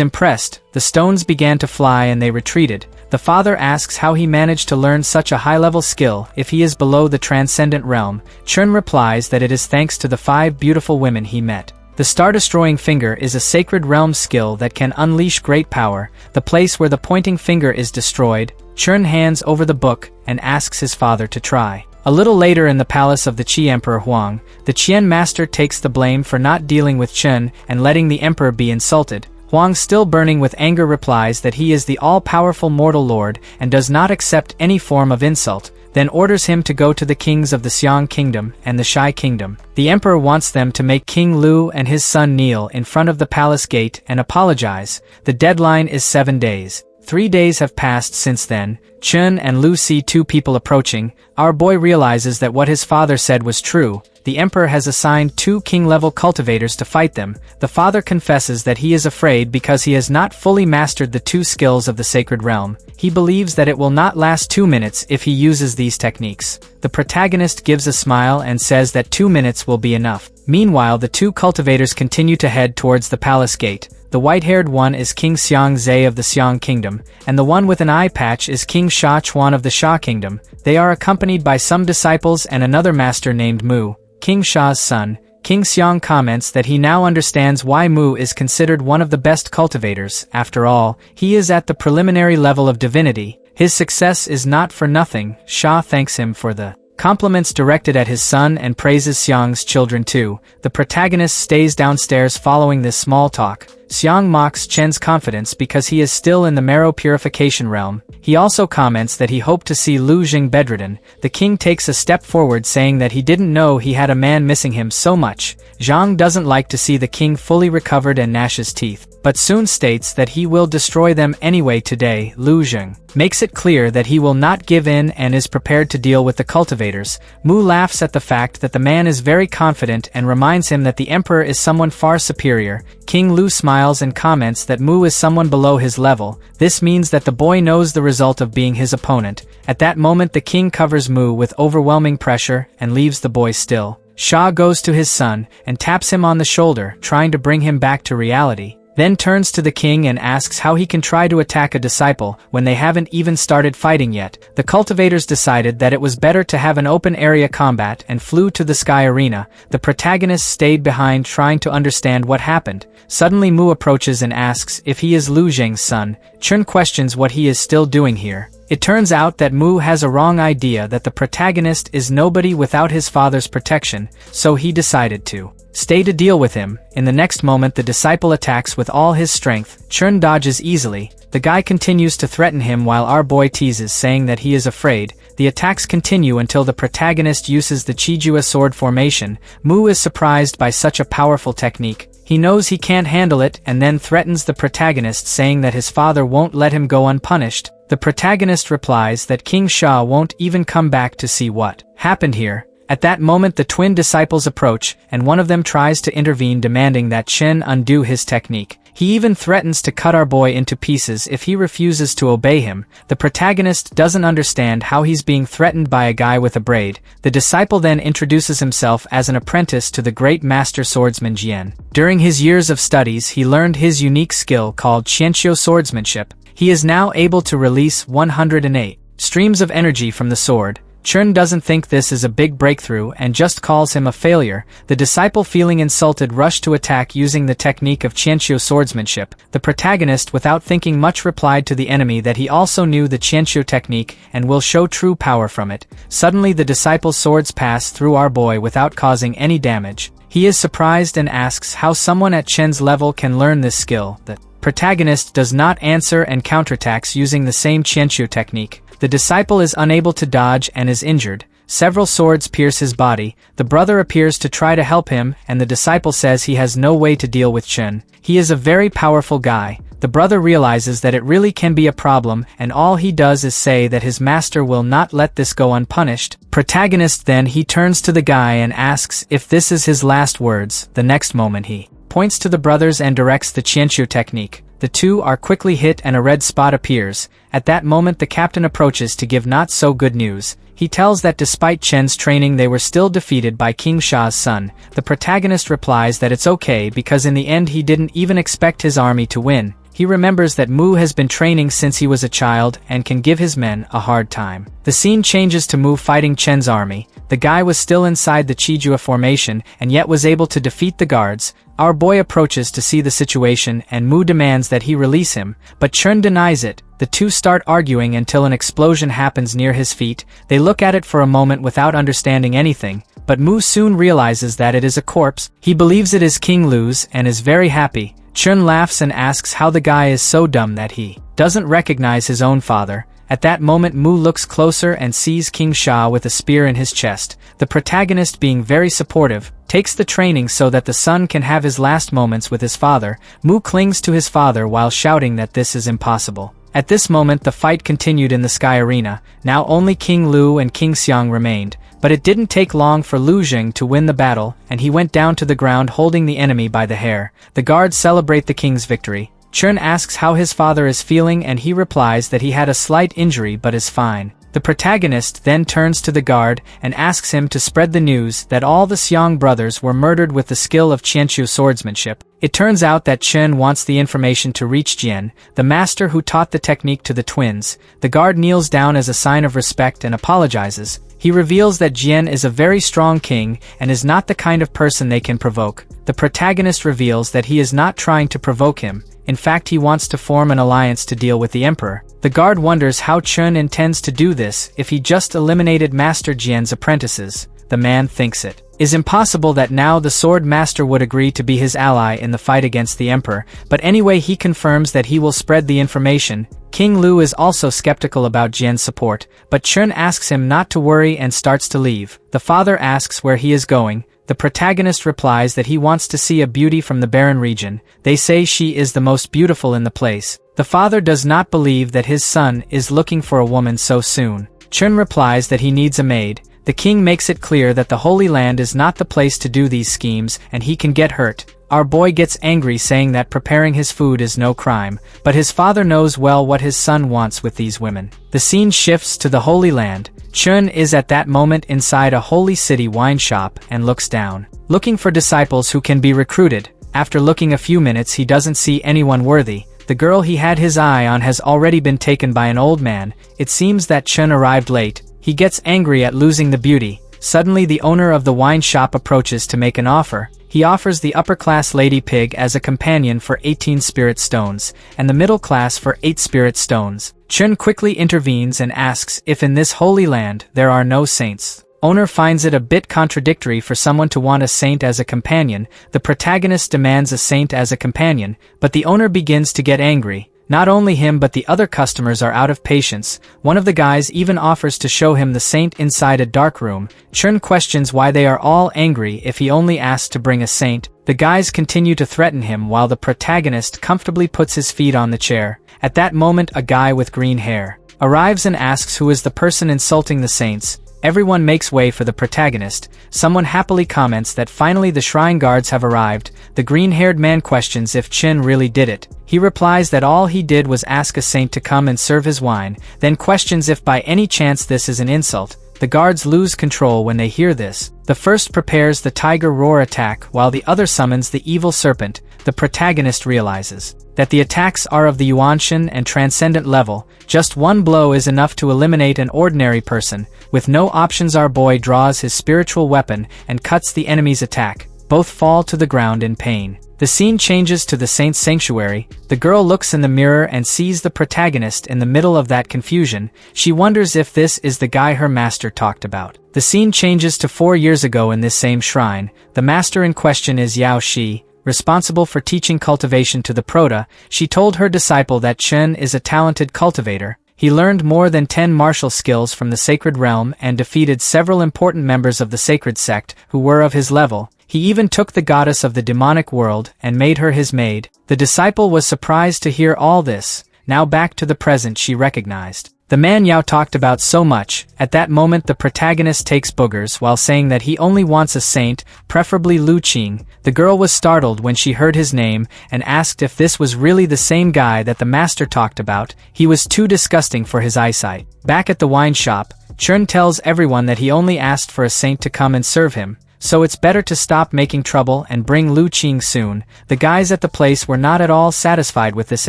impressed. The stones began to fly and they retreated. The father asks how he managed to learn such a high-level skill if he is below the Transcendent realm. Chun replies that it is thanks to the 5 beautiful women he met. The star-destroying finger is a sacred realm skill that can unleash great power. The place where the pointing finger is destroyed, Chun hands over the book and asks his father to try. A little later in the palace of the Qi Emperor Huang, the Qian master takes the blame for not dealing with Chun and letting the emperor be insulted. Huang, still burning with anger, replies that he is the all-powerful mortal lord and does not accept any form of insult, then orders him to go to the kings of the Xiang kingdom and the Shai kingdom. The emperor wants them to make King Lu and his son kneel in front of the palace gate and apologize. The deadline is 7 days. 3 days have passed since then. Chun and Lu see 2 people approaching. Our boy realizes that what his father said was true. The emperor has assigned 2 king-level cultivators to fight them. The father confesses that he is afraid because he has not fully mastered the 2 skills of the sacred realm. He believes that it will not last 2 minutes if he uses these techniques. The protagonist gives a smile and says that 2 minutes will be enough. Meanwhile, the 2 cultivators continue to head towards the palace gate. The white-haired one is King Xiang Zhe of the Xiang kingdom, and the one with an eye patch is King Sha Chuan of the Sha kingdom. They are accompanied by some disciples and another master named Mu, King Sha's son. King Xiang comments that he now understands why Mu is considered one of the best cultivators. After all, he is at the preliminary level of divinity. His success is not for nothing. Sha thanks him for the compliments directed at his son and praises Xiang's children too. The protagonist stays downstairs following this small talk. Xiang mocks Chen's confidence because he is still in the marrow purification realm. He also comments that he hoped to see Lu Jing bedridden. The king takes a step forward, saying that he didn't know he had a man missing him so much. Zhang doesn't like to see the king fully recovered and gnashes teeth, but soon states that he will destroy them anyway today. Lu Jing makes it clear that he will not give in and is prepared to deal with the cultivators. Mu laughs at the fact that the man is very confident and reminds him that the emperor is someone far superior. King Lu smiles and comments that Mu is someone below his level. This means that the boy knows the result of being his opponent. At that moment, the king covers Mu with overwhelming pressure and leaves the boy still. Sha goes to his son and taps him on the shoulder, trying to bring him back to reality. Then turns to the king and asks how he can try to attack a disciple when they haven't even started fighting yet. The cultivators decided that it was better to have an open area combat and flew to the sky arena. The protagonist stayed behind trying to understand what happened. Suddenly Mu approaches and asks if he is Lu Jing's son. Chun questions what he is still doing here. It turns out that Mu has a wrong idea that the protagonist is nobody without his father's protection, so he decided to stay to deal with him. In the next moment, the disciple attacks with all his strength. Chun dodges easily. The guy continues to threaten him while our boy teases, saying that he is afraid. The attacks continue until the protagonist uses the Qijua sword formation. Mu is surprised by such a powerful technique. He knows he can't handle it and then threatens the protagonist, saying that his father won't let him go unpunished. The protagonist replies that King Sha won't even come back to see what happened here. At that moment, the twin disciples approach, and one of them tries to intervene, demanding that Chen undo his technique. He even threatens to cut our boy into pieces if he refuses to obey him. The protagonist doesn't understand how he's being threatened by a guy with a braid. The disciple then introduces himself as an apprentice to the great master swordsman Jian. During his years of studies, he learned his unique skill called Qianqiu swordsmanship. He is now able to release 108 streams of energy from the sword. Chun doesn't think this is a big breakthrough and just calls him a failure. The disciple, feeling insulted, rushed to attack using the technique of Qianqiu swordsmanship. The protagonist, without thinking much, replied to the enemy that he also knew the Qianqiu technique and will show true power from it. Suddenly, the disciple's swords pass through our boy without causing any damage. He is surprised and asks how someone at Chen's level can learn this skill. The protagonist does not answer and counterattacks using the same Qianqiu technique. The disciple is unable to dodge and is injured. Several swords pierce his body. The brother appears to try to help him, and the disciple says he has no way to deal with Chen. He is a very powerful guy. the brother realizes that it really can be a problem, and all he does is say that his master will not let this go unpunished. Protagonist then he turns to the guy and asks if this is his last words. The next moment he points to the brothers and directs the qianqiu technique. The two are quickly hit and a red spot appears. At that moment the captain approaches to give not so good news. He tells that despite Chen's training they were still defeated by King Sha's son. The protagonist replies that it's okay because in the end he didn't even expect his army to win. He remembers that Mu has been training since he was a child and can give his men a hard time. The scene changes to Mu fighting Chen's army. The guy was still inside the Qijua formation and yet was able to defeat the guards. Our boy approaches to see the situation and Mu demands that he release him, but Chen denies it. The two start arguing until an explosion happens near his feet. They look at it for a moment without understanding anything, but Mu soon realizes that it is a corpse. He believes it is King Lu's and is very happy. Chen laughs and asks how the guy is so dumb that he doesn't recognize his own father. At that moment Mu looks closer and sees King Sha with a spear in his chest. The protagonist, being very supportive, takes the training so that the son can have his last moments with his father. Mu clings to his father while shouting that this is impossible. At this moment the fight continued in the sky arena. Now only King Lu and King Xiang remained, but it didn't take long for Lu Jing to win the battle, and he went down to the ground holding the enemy by the hair. The guards celebrate the king's victory. Chen asks how his father is feeling and he replies that he had a slight injury but is fine. The protagonist then turns to the guard and asks him to spread the news that all the Xiang brothers were murdered with the skill of qianqiu swordsmanship. It turns out that Chen wants the information to reach Jian, the master who taught the technique to the twins. The guard kneels down as a sign of respect and apologizes. He reveals that Jian is a very strong king and is not the kind of person they can provoke. The protagonist reveals that he is not trying to provoke him. In fact, he wants to form an alliance to deal with the emperor. The guard wonders how Chen intends to do this if he just eliminated Master Jian's apprentices. The man thinks it is impossible that now the sword master would agree to be his ally in the fight against the emperor, but anyway he confirms that he will spread the information. King Lu is also skeptical about Jian's support, but Chen asks him not to worry and starts to leave. The father asks where he is going. The protagonist replies that he wants to see a beauty from the barren region. They say she is the most beautiful in the place. The father does not believe that his son is looking for a woman so soon. Chen replies that he needs a maid. The king makes it clear that the Holy Land is not the place to do these schemes and he can get hurt. Our boy gets angry saying that preparing his food is no crime, but his father knows well what his son wants with these women. The scene shifts to the Holy Land. Chen is at that moment inside a holy city wine shop and looks down, looking for disciples who can be recruited. After looking a few minutes he doesn't see anyone worthy. The girl he had his eye on has already been taken by an old man. It seems that Chen arrived late. He gets angry at losing the beauty. Suddenly the owner of the wine shop approaches to make an offer. He offers the upper-class lady pig as a companion for 18 spirit stones, and the middle class for 8 spirit stones. Chen quickly intervenes and asks if in this holy land there are no saints. Owner finds it a bit contradictory for someone to want a saint as a companion. The protagonist demands a saint as a companion, but the owner begins to get angry. Not only him but the other customers are out of patience. One of the guys even offers to show him the saint inside a dark room. Chen questions why they are all angry if he only asked to bring a saint. The guys continue to threaten him while the protagonist comfortably puts his feet on the chair. At that moment a guy with green hair arrives and asks who is the person insulting the saints. Everyone makes way for the protagonist. Someone happily comments that finally the shrine guards have arrived. The green-haired man questions if Chen really did it. He replies that all he did was ask a saint to come and serve his wine, then questions if by any chance this is an insult. The guards lose control when they hear this. The first prepares the tiger roar attack while the other summons the evil serpent. The protagonist realizes that the attacks are of the Yuanshan and Transcendent level. Just one blow is enough to eliminate an ordinary person. With no options our boy draws his spiritual weapon and cuts the enemy's attack. Both fall to the ground in pain. The scene changes to the saint's sanctuary. The girl looks in the mirror and sees the protagonist in the middle of that confusion. She wonders if this is the guy her master talked about. The scene changes to 4 years ago in this same shrine. The master in question is Yao Shi, responsible for teaching cultivation to the Prota. She told her disciple that Chen is a talented cultivator. He learned more than 10 martial skills from the sacred realm and defeated several important members of the sacred sect who were of his level. He even took the goddess of the demonic world and made her his maid. The disciple was surprised to hear all this. Now back to the present, she recognized the man Yao talked about so much. At that moment the protagonist takes boogers while saying that he only wants a saint, preferably Lu Qing. The girl was startled when she heard his name and asked if this was really the same guy that the master talked about. He was too disgusting for his eyesight. Back at the wine shop, Chun tells everyone that he only asked for a saint to come and serve him, so it's better to stop making trouble and bring Lu Qing soon. The guys at the place were not at all satisfied with this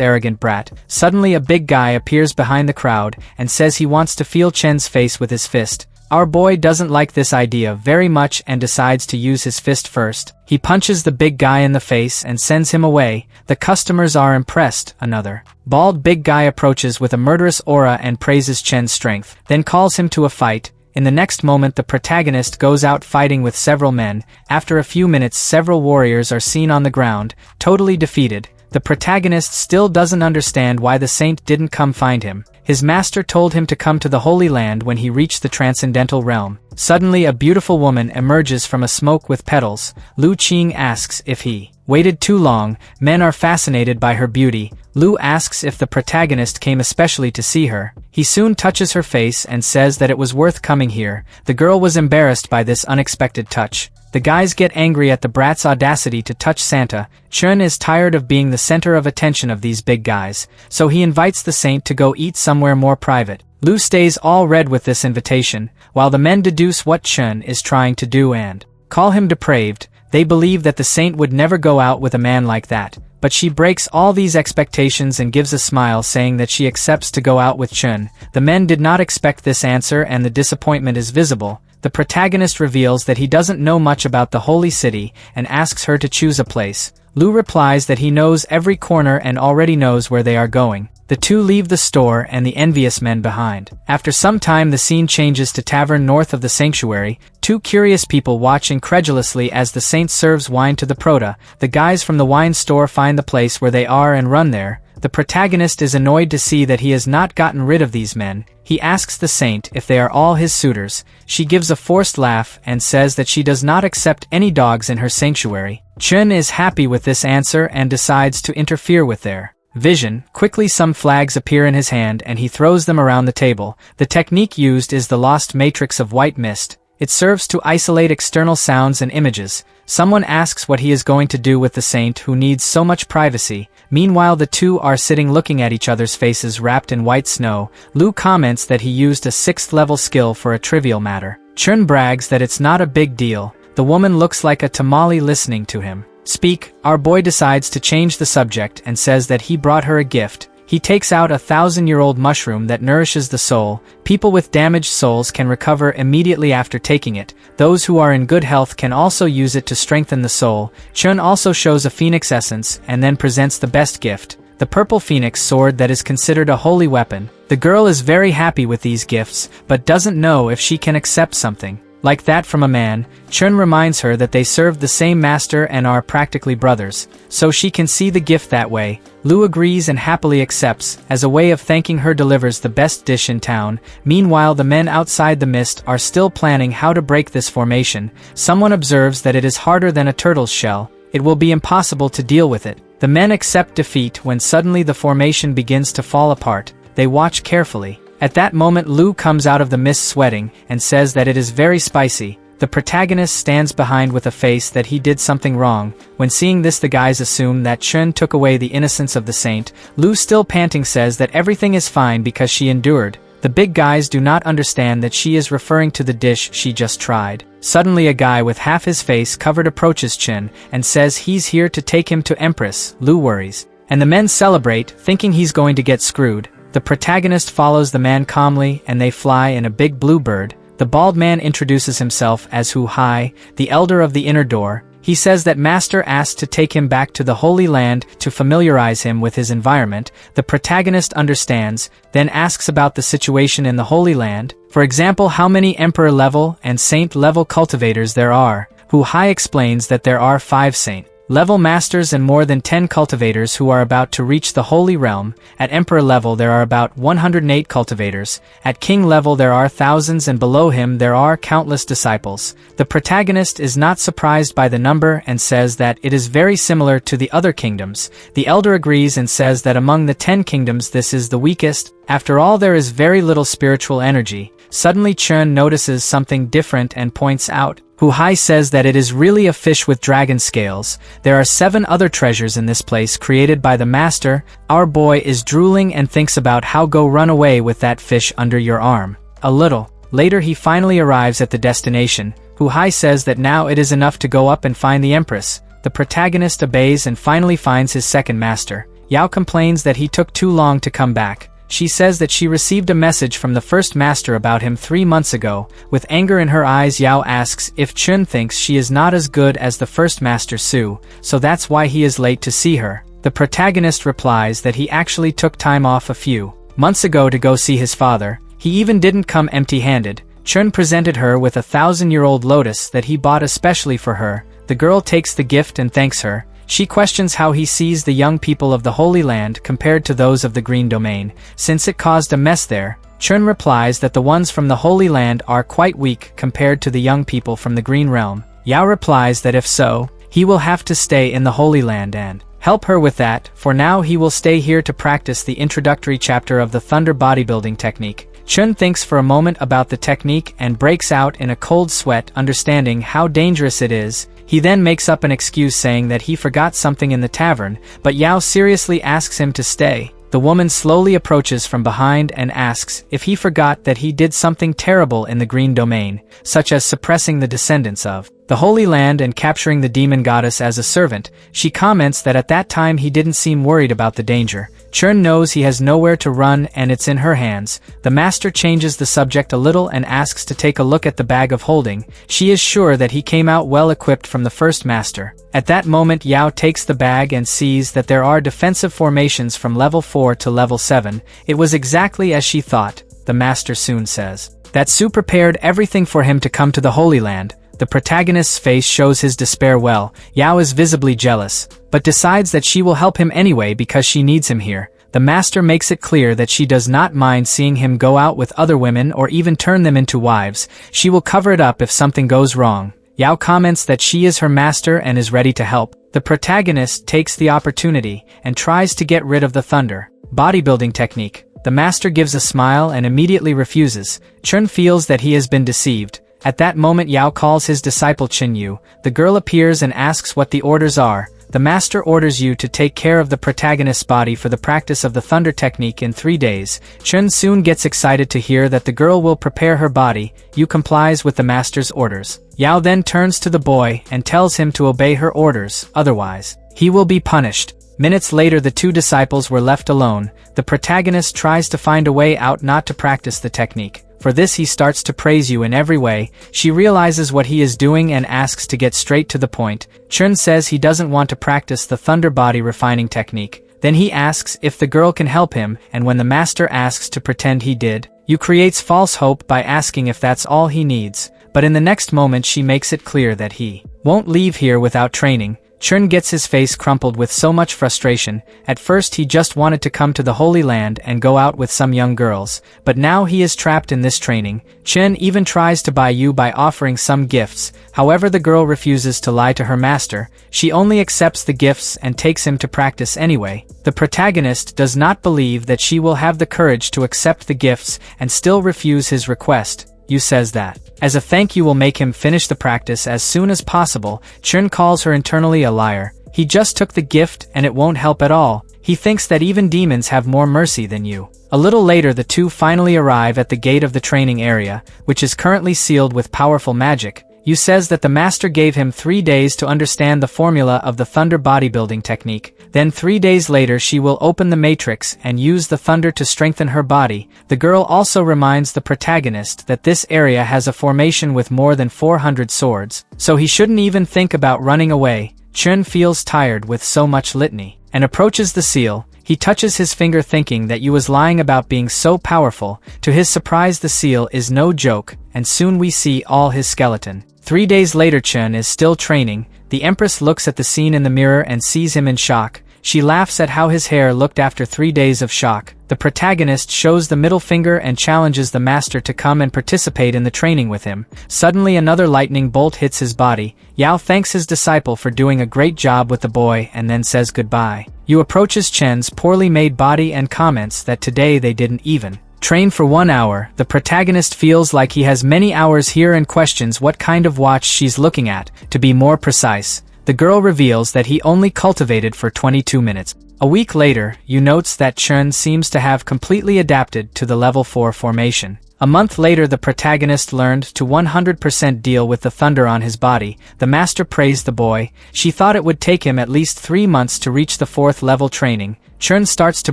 arrogant brat. Suddenly a big guy appears behind the crowd and says he wants to feel Chen's face with his fist. Our boy doesn't like this idea very much and decides to use his fist first. He punches the big guy in the face and sends him away. The customers are impressed. Another bald big guy approaches with a murderous aura and praises Chen's strength, then calls him to a fight. In the next moment the protagonist goes out fighting with several men. After a few minutes several warriors are seen on the ground, totally defeated. The protagonist still doesn't understand why the saint didn't come find him. His master told him to come to the Holy Land when he reached the Transcendental Realm. Suddenly a beautiful woman emerges from a smoke with petals. Lu Qing asks if he waited too long. Men are fascinated by her beauty. Lu asks if the protagonist came especially to see her. He soon touches her face and says that it was worth coming here. The girl was embarrassed by this unexpected touch. The guys get angry at the brat's audacity to touch Santa. Chun is tired of being the center of attention of these big guys, so he invites the saint to go eat somewhere more private. Lu stays all red with this invitation, while the men deduce what Chun is trying to do and call him depraved. They believe that the saint would never go out with a man like that, but she breaks all these expectations and gives a smile saying that she accepts to go out with Chun. The men did not expect this answer and the disappointment is visible. The protagonist reveals that he doesn't know much about the holy city and asks her to choose a place. Lu replies that he knows every corner and already knows where they are going. The two leave the store and the envious men behind. After some time the scene changes to tavern north of the sanctuary. Two curious people watch incredulously as the saint serves wine to the prota. The guys from the wine store find the place where they are and run there. The protagonist is annoyed to see that he has not gotten rid of these men. He asks the saint if they are all his suitors. She gives a forced laugh and says that she does not accept any dogs in her sanctuary. Chun is happy with this answer and decides to interfere with their vision. Quickly some flags appear in his hand and he throws them around the table. The technique used is the lost matrix of white mist. It serves to isolate external sounds and images. Someone asks what he is going to do with the saint who needs so much privacy. Meanwhile the two are sitting looking at each other's faces wrapped in white snow. Lu comments that he used a 6th level skill for a trivial matter. Chun brags that it's not a big deal. The woman looks like a tamale listening to him speak. Our boy decides to change the subject and says that he brought her a gift. He takes out a 1,000-year-old mushroom that nourishes the soul. People with damaged souls can recover immediately after taking it. Those who are in good health can also use it to strengthen the soul. Chun also shows a phoenix essence and then presents the best gift, the purple phoenix sword that is considered a holy weapon. The girl is very happy with these gifts, but doesn't know if she can accept something like that from a man. Chun reminds her that they served the same master and are practically brothers, so she can see the gift that way. Lu agrees and happily accepts. As a way of thanking her, delivers the best dish in town. Meanwhile the men outside the mist are still planning how to break this formation. Someone observes that it is harder than a turtle's shell. It will be impossible to deal with it. The men accept defeat when suddenly the formation begins to fall apart. They watch carefully. At that moment Lu comes out of the mist sweating and says that it is very spicy. The protagonist stands behind with a face that he did something wrong. When seeing this the guys assume that Chun took away the innocence of the saint. Lu, still panting, says that everything is fine because she endured. The big guys do not understand that she is referring to the dish she just tried. Suddenly a guy with half his face covered approaches Chun and says he's here to take him to Empress. Lu worries, and the men celebrate, thinking he's going to get screwed. The protagonist follows the man calmly and they fly in a big blue bird. The bald man introduces himself as Hu Hai, the elder of the inner door. He says that master asked to take him back to the Holy Land to familiarize him with his environment. The protagonist understands, then asks about the situation in the Holy Land. For example, how many emperor level and saint level cultivators there are. Hu Hai explains that there are 5 saint level masters and more than 10 cultivators who are about to reach the Holy Realm. At Emperor level there are about 108 cultivators, at King level there are thousands, and below him there are countless disciples. The protagonist is not surprised by the number and says that it is very similar to the other kingdoms. The elder agrees and says that among the 10 kingdoms this is the weakest. After all, there is very little spiritual energy. Suddenly Chun notices something different and points out. Hu-hai says that it is really a fish with dragon scales. There are 7 other treasures in this place created by the master. Our boy is drooling and thinks about how go run away with that fish under your arm. A little later he finally arrives at the destination. Hu-hai says that now it is enough to go up and find the empress. The protagonist obeys and finally finds his second master. Yao complains that he took too long to come back. She says that she received a message from the first master about him 3 months ago. With anger in her eyes, Yao asks if Chun thinks she is not as good as the first master Su, so that's why he is late to see her. The protagonist replies that he actually took time off a few months ago to go see his father. He even didn't come empty-handed. Chun presented her with a 1,000-year-old lotus that he bought especially for her. The girl takes the gift and thanks her. She questions how he sees the young people of the Holy Land compared to those of the Green Domain, since it caused a mess there. Chun replies that the ones from the Holy Land are quite weak compared to the young people from the Green Realm. Yao replies that if so, he will have to stay in the Holy Land and help her with that. For now he will stay here to practice the introductory chapter of the Thunder bodybuilding technique. Chun thinks for a moment about the technique and breaks out in a cold sweat, understanding how dangerous it is. He then makes up an excuse saying that he forgot something in the tavern, but Yao seriously asks him to stay. The woman slowly approaches from behind and asks if he forgot that he did something terrible in the Green Domain, such as suppressing the descendants of the Holy Land and capturing the demon goddess as a servant. She comments that at that time he didn't seem worried about the danger. Chun knows he has nowhere to run and it's in her hands. The master changes the subject a little and asks to take a look at the bag of holding. She is sure that he came out well equipped from the first master. At that moment Yao takes the bag and sees that there are defensive formations from level 4 to level 7. It was exactly as she thought. The master soon says that Su prepared everything for him to come to the Holy Land. The protagonist's face shows his despair well. Yao is visibly jealous, but decides that she will help him anyway because she needs him here. The master makes it clear that she does not mind seeing him go out with other women or even turn them into wives. She will cover it up if something goes wrong. Yao comments that she is her master and is ready to help. The protagonist takes the opportunity and tries to get rid of the thunder bodybuilding technique. The master gives a smile and immediately refuses. Chun feels that he has been deceived. At that moment Yao calls his disciple Chinyu. The girl appears and asks what the orders are. The master orders you to take care of the protagonist's body for the practice of the thunder technique in 3 days. Chun soon gets excited to hear that the girl will prepare her body. Yu complies with the master's orders. Yao then turns to the boy and tells him to obey her orders, otherwise he will be punished. Minutes later the 2 disciples were left alone. The protagonist tries to find a way out not to practice the technique. For this he starts to praise you in every way. She realizes what he is doing and asks to get straight to the point. Chun says he doesn't want to practice the thunder body refining technique. Then he asks if the girl can help him, and when the master asks to pretend he did, Yu creates false hope by asking if that's all he needs. But in the next moment she makes it clear that he won't leave here without training. Chun gets his face crumpled with so much frustration. At first he just wanted to come to the Holy Land and go out with some young girls, but now he is trapped in this training. Chun even tries to buy Yu by offering some gifts. However, the girl refuses to lie to her master. She only accepts the gifts and takes him to practice anyway. The protagonist does not believe that she will have the courage to accept the gifts and still refuse his request. Yu says that as a thank you will make him finish the practice as soon as possible. Chun calls her internally a liar. He just took the gift and it won't help at all. He thinks that even demons have more mercy than you. A little later the 2 finally arrive at the gate of the training area, which is currently sealed with powerful magic. Yu says that the master gave him 3 days to understand the formula of the thunder bodybuilding technique. Then 3 days later she will open the matrix and use the thunder to strengthen her body. The girl also reminds the protagonist that this area has a formation with more than 400 swords, so he shouldn't even think about running away. Chun feels tired with so much litany and approaches the seal. He touches his finger thinking that Yu was lying about being so powerful. To his surprise the seal is no joke, and soon we see all his skeleton. 3 days later Chun is still training. The Empress looks at the scene in the mirror and sees him in shock. She laughs at how his hair looked after 3 days of shock. The protagonist shows the middle finger and challenges the master to come and participate in the training with him. Suddenly another lightning bolt hits his body. Yao thanks his disciple for doing a great job with the boy and then says goodbye. Yu approaches Chen's poorly made body and comments that today they didn't even train for 1 hour. The protagonist feels like he has many hours here and questions what kind of watch she's looking at. To be more precise, the girl reveals that he only cultivated for 22 minutes. A week later, Yu notes that Chen seems to have completely adapted to the level 4 formation. A month later, the protagonist learned to 100% deal with the thunder on his body. The master praised the boy. She thought it would take him at least 3 months to reach the 4th level training. Chen starts to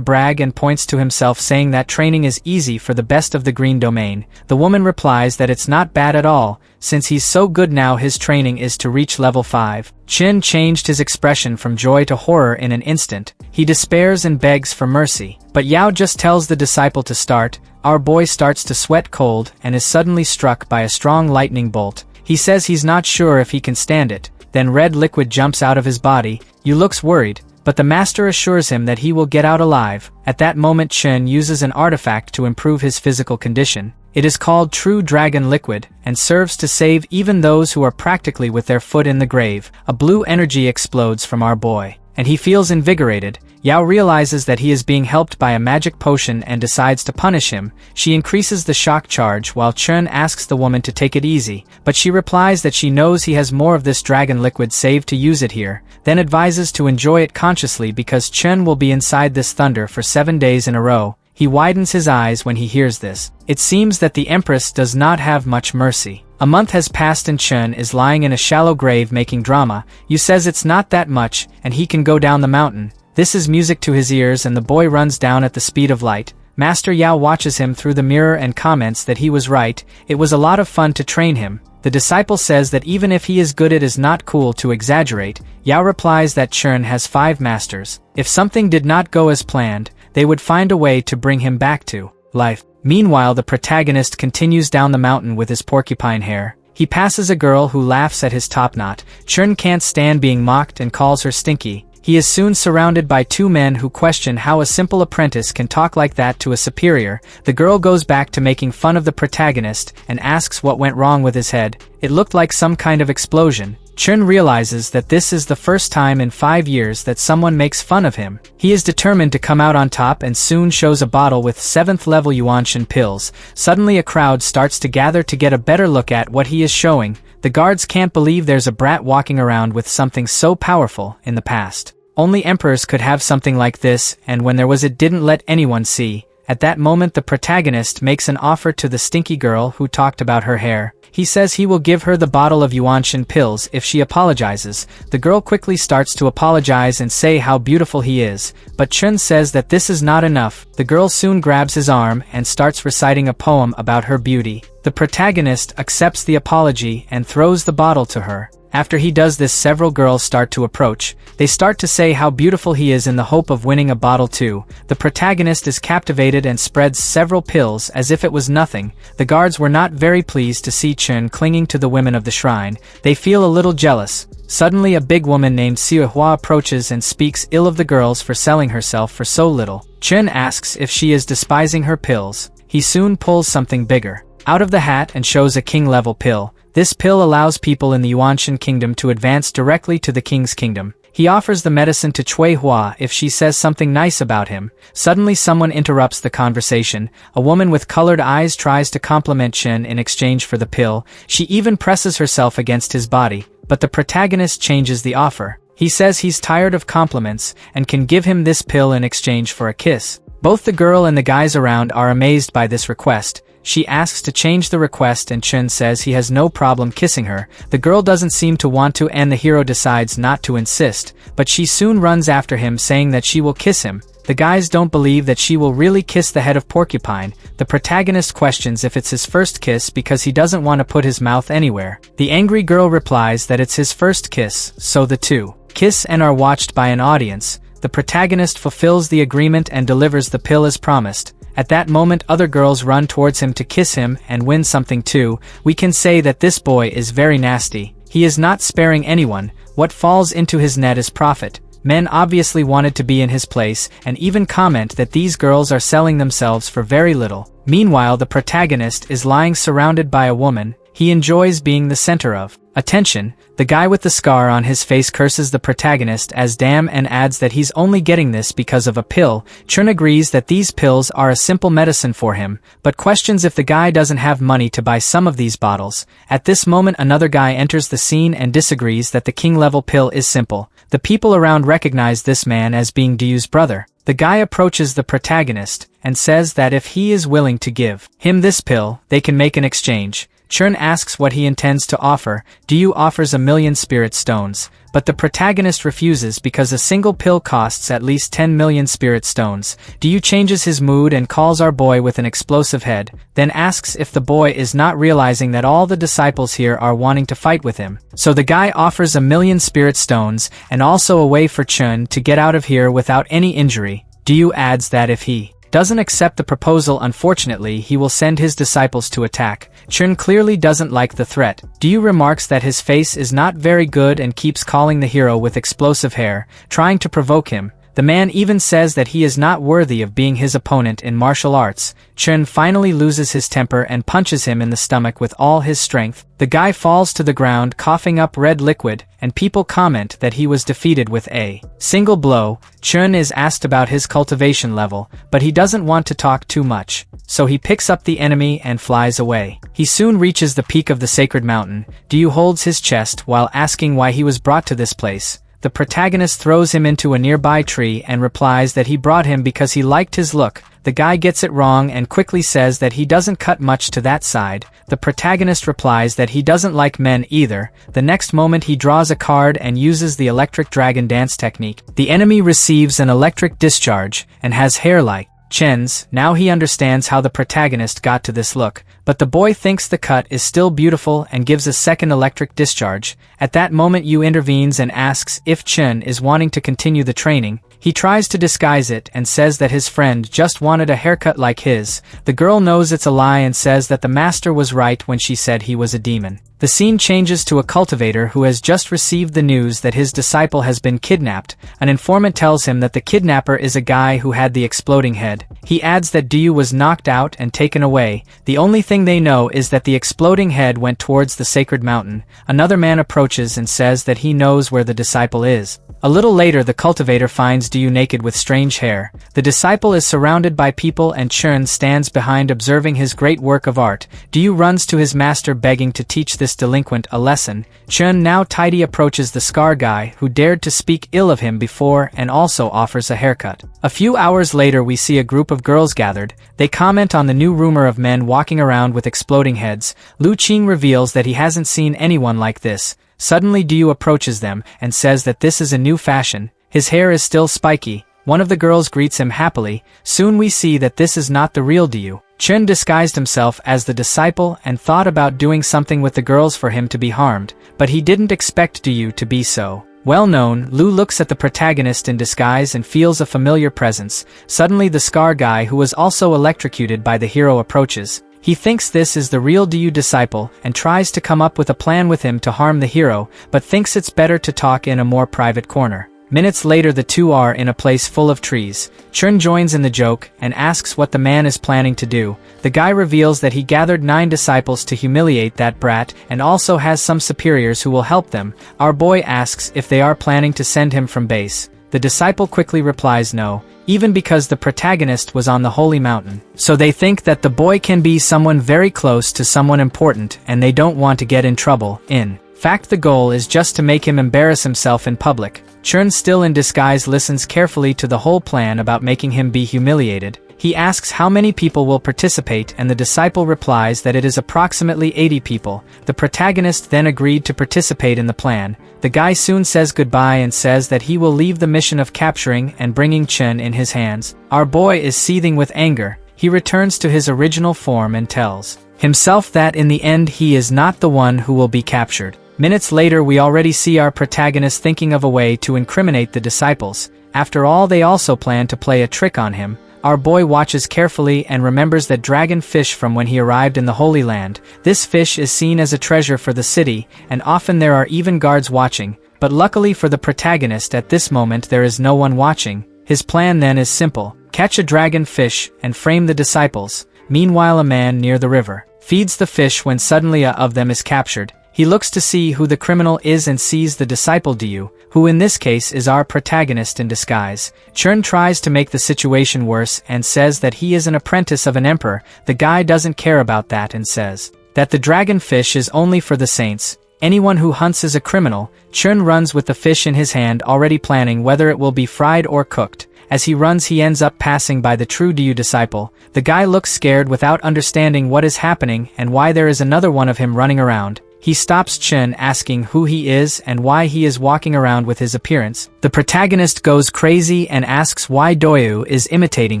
brag and points to himself, saying that training is easy for the best of the green domain. The woman replies that it's not bad at all, since he's so good now his training is to reach level 5. Chen changed his expression from joy to horror in an instant. He despairs and begs for mercy. But Yao just tells the disciple to start. Our boy starts to sweat cold and is suddenly struck by a strong lightning bolt. He says he's not sure if he can stand it. Then red liquid jumps out of his body. Yu looks worried, but the master assures him that he will get out alive. At that moment, Chen uses an artifact to improve his physical condition. It is called True Dragon Liquid, and serves to save even those who are practically with their foot in the grave. A blue energy explodes from our boy, and he feels invigorated. Yao realizes that he is being helped by a magic potion and decides to punish him. She increases the shock charge while Chen asks the woman to take it easy, but she replies that she knows he has more of this dragon liquid saved to use it here, then advises to enjoy it consciously because Chen will be inside this thunder for 7 days in a row. He widens his eyes when he hears this. It seems that the Empress does not have much mercy. A month has passed and Chen is lying in a shallow grave making drama. Yu says it's not that much, and he can go down the mountain. This is music to his ears and the boy runs down at the speed of light. Master Yao watches him through the mirror and comments that he was right. It was a lot of fun to train him. The disciple says that even if he is good, it is not cool to exaggerate. Yao replies that Chen has 5 masters. If something did not go as planned, they would find a way to bring him back to life. Meanwhile, the protagonist continues down the mountain with his porcupine hair. He passes a girl who laughs at his top knot. Chen can't stand being mocked and calls her stinky. He is soon surrounded by 2 men who question how a simple apprentice can talk like that to a superior. The girl goes back to making fun of the protagonist and asks what went wrong with his head. It looked like some kind of explosion. Chen realizes that this is the first time in 5 years that someone makes fun of him. He is determined to come out on top and soon shows a bottle with 7th level Yuanshan pills. Suddenly a crowd starts to gather to get a better look at what he is showing. The guards can't believe there's a brat walking around with something so powerful in the past. Only emperors could have something like this, and when there was it didn't let anyone see. At that moment the protagonist makes an offer to the stinky girl who talked about her hair. He says he will give her the bottle of Yuanshan pills if she apologizes. The girl quickly starts to apologize and say how beautiful he is, but Chen says that this is not enough. The girl soon grabs his arm and starts reciting a poem about her beauty. The protagonist accepts the apology and throws the bottle to her. After he does this, several girls start to approach. They start to say how beautiful he is in the hope of winning a bottle too. The protagonist is captivated and spreads several pills as if it was nothing. The guards were not very pleased to see Chen clinging to the women of the shrine. They feel a little jealous. Suddenly a big woman named Xiahua approaches and speaks ill of the girls for selling herself for so little. Chen asks if she is despising her pills. He soon pulls something bigger out of the hat and shows a king-level pill. This pill allows people in the Yuanshan kingdom to advance directly to the king's kingdom. He offers the medicine to Cui Hua if she says something nice about him. Suddenly someone interrupts the conversation. A woman with colored eyes tries to compliment Chen in exchange for the pill. She even presses herself against his body, but the protagonist changes the offer. He says he's tired of compliments and can give him this pill in exchange for a kiss. Both the girl and the guys around are amazed by this request. She asks to change the request and Chen says he has no problem kissing her. The girl doesn't seem to want to and the hero decides not to insist, but she soon runs after him saying that she will kiss him. The guys don't believe that she will really kiss the head of Porcupine. The protagonist questions if it's his first kiss because he doesn't want to put his mouth anywhere. The angry girl replies that it's his first kiss, so the two kiss and are watched by an audience. The protagonist fulfills the agreement and delivers the pill as promised. At that moment other girls run towards him to kiss him and win something too. We can say that this boy is very nasty. He is not sparing anyone. What falls into his net is profit. Men obviously wanted to be in his place and even comment that these girls are selling themselves for very little. Meanwhile, the protagonist is lying surrounded by a woman he enjoys being the center of attention. The guy with the scar on his face curses the protagonist as damn and adds that he's only getting this because of a pill. Chun agrees that these pills are a simple medicine for him, but questions if the guy doesn't have money to buy some of these bottles. At this moment, another guy enters the scene and disagrees that the king-level pill is simple. The people around recognize this man as being Dyu's brother. The guy approaches the protagonist and says that if he is willing to give him this pill, they can make an exchange. Chun asks what he intends to offer. Dyu offers 1,000,000 spirit stones, but the protagonist refuses because a single pill costs at least 10,000,000 spirit stones. Dyu changes his mood and calls our boy with an explosive head, then asks if the boy is not realizing that all the disciples here are wanting to fight with him. So the guy offers 1,000,000 spirit stones and also a way for Chun to get out of here without any injury. Dyu adds that if he doesn't accept the proposal, unfortunately he will send his disciples to attack. Chun clearly doesn't like the threat. Dyu remarks that his face is not very good and keeps calling the hero with explosive hair, trying to provoke him. The man even says that he is not worthy of being his opponent in martial arts. Chun finally loses his temper and punches him in the stomach with all his strength. The guy falls to the ground coughing up red liquid, and people comment that he was defeated with a single blow. Chun is asked about his cultivation level, but he doesn't want to talk too much, so he picks up the enemy and flies away. He soon reaches the peak of the sacred mountain. Dyu holds his chest while asking why he was brought to this place. The protagonist throws him into a nearby tree and replies that he brought him because he liked his look. The guy gets it wrong and quickly says that he doesn't cut much to that side. The protagonist replies that he doesn't like men either. The next moment he draws a card and uses the electric dragon dance technique. The enemy receives an electric discharge and has hair like Chen's. Now he understands how the protagonist got to this look, but the boy thinks the cut is still beautiful and gives a second electric discharge. At that moment Yu intervenes and asks if Chen is wanting to continue the training. He tries to disguise it and says that his friend just wanted a haircut like his. The girl knows it's a lie and says that the master was right when she said he was a demon. The scene changes to a cultivator who has just received the news that his disciple has been kidnapped. An informant tells him that the kidnapper is a guy who had the exploding head. He adds that Dyu was knocked out and taken away. The only thing they know is that the exploding head went towards the sacred mountain. Another man approaches and says that he knows where the disciple is. A little later, the cultivator finds Dyu naked with strange hair. The disciple is surrounded by people and Chun stands behind observing his great work of art. Dyu runs to his master begging to teach this delinquent a lesson. Chun, now tidy, approaches the scar guy who dared to speak ill of him before and also offers a haircut. A few hours later we see a group of girls gathered. They comment on the new rumor of men walking around with exploding heads. Lu Qing reveals that he hasn't seen anyone like this. Suddenly Dyu approaches them and says that this is a new fashion. His hair is still spiky. One of the girls greets him happily. Soon we see that this is not the real Dyu. Chun disguised himself as the disciple and thought about doing something with the girls for him to be harmed, but he didn't expect Dyu to be so well known. Lu looks at the protagonist in disguise and feels a familiar presence. Suddenly the scar guy who was also electrocuted by the hero approaches. He thinks this is the real Dyu disciple and tries to come up with a plan with him to harm the hero, but thinks it's better to talk in a more private corner. Minutes later the two are in a place full of trees. Chun joins in the joke and asks what the man is planning to do. The guy reveals that he gathered 9 disciples to humiliate that brat and also has some superiors who will help them. Our boy asks if they are planning to send him from base. The disciple quickly replies no, even because the protagonist was on the holy mountain. So they think that the boy can be someone very close to someone important and they don't want to get in trouble. In fact, the goal is just to make him embarrass himself in public. Chun, still in disguise, listens carefully to the whole plan about making him be humiliated. He asks how many people will participate and the disciple replies that it is approximately 80 people. The protagonist then agreed to participate in the plan. The guy soon says goodbye and says that he will leave the mission of capturing and bringing Chun in his hands. Our boy is seething with anger. He returns to his original form and tells himself that in the end he is not the one who will be captured. Minutes later we already see our protagonist thinking of a way to incriminate the disciples. After all, they also plan to play a trick on him. Our boy watches carefully and remembers that dragon fish from when he arrived in the Holy Land. This fish is seen as a treasure for the city, and often there are even guards watching. But luckily for the protagonist at this moment there is no one watching. His plan then is simple: catch a dragon fish and frame the disciples. Meanwhile, a man near the river feeds the fish when suddenly a of them is captured. He looks to see who the criminal is and sees the disciple Du, who in this case is our protagonist in disguise. Chun tries to make the situation worse and says that he is an apprentice of an emperor. The guy doesn't care about that and says that the dragon fish is only for the saints. Anyone who hunts is a criminal. Chun runs with the fish in his hand, already planning whether it will be fried or cooked. As he runs, he ends up passing by the true Du disciple. The guy looks scared without understanding what is happening and why there is another one of him running around. He stops Chun, asking who he is and why he is walking around with his appearance. The protagonist goes crazy and asks why Doyu is imitating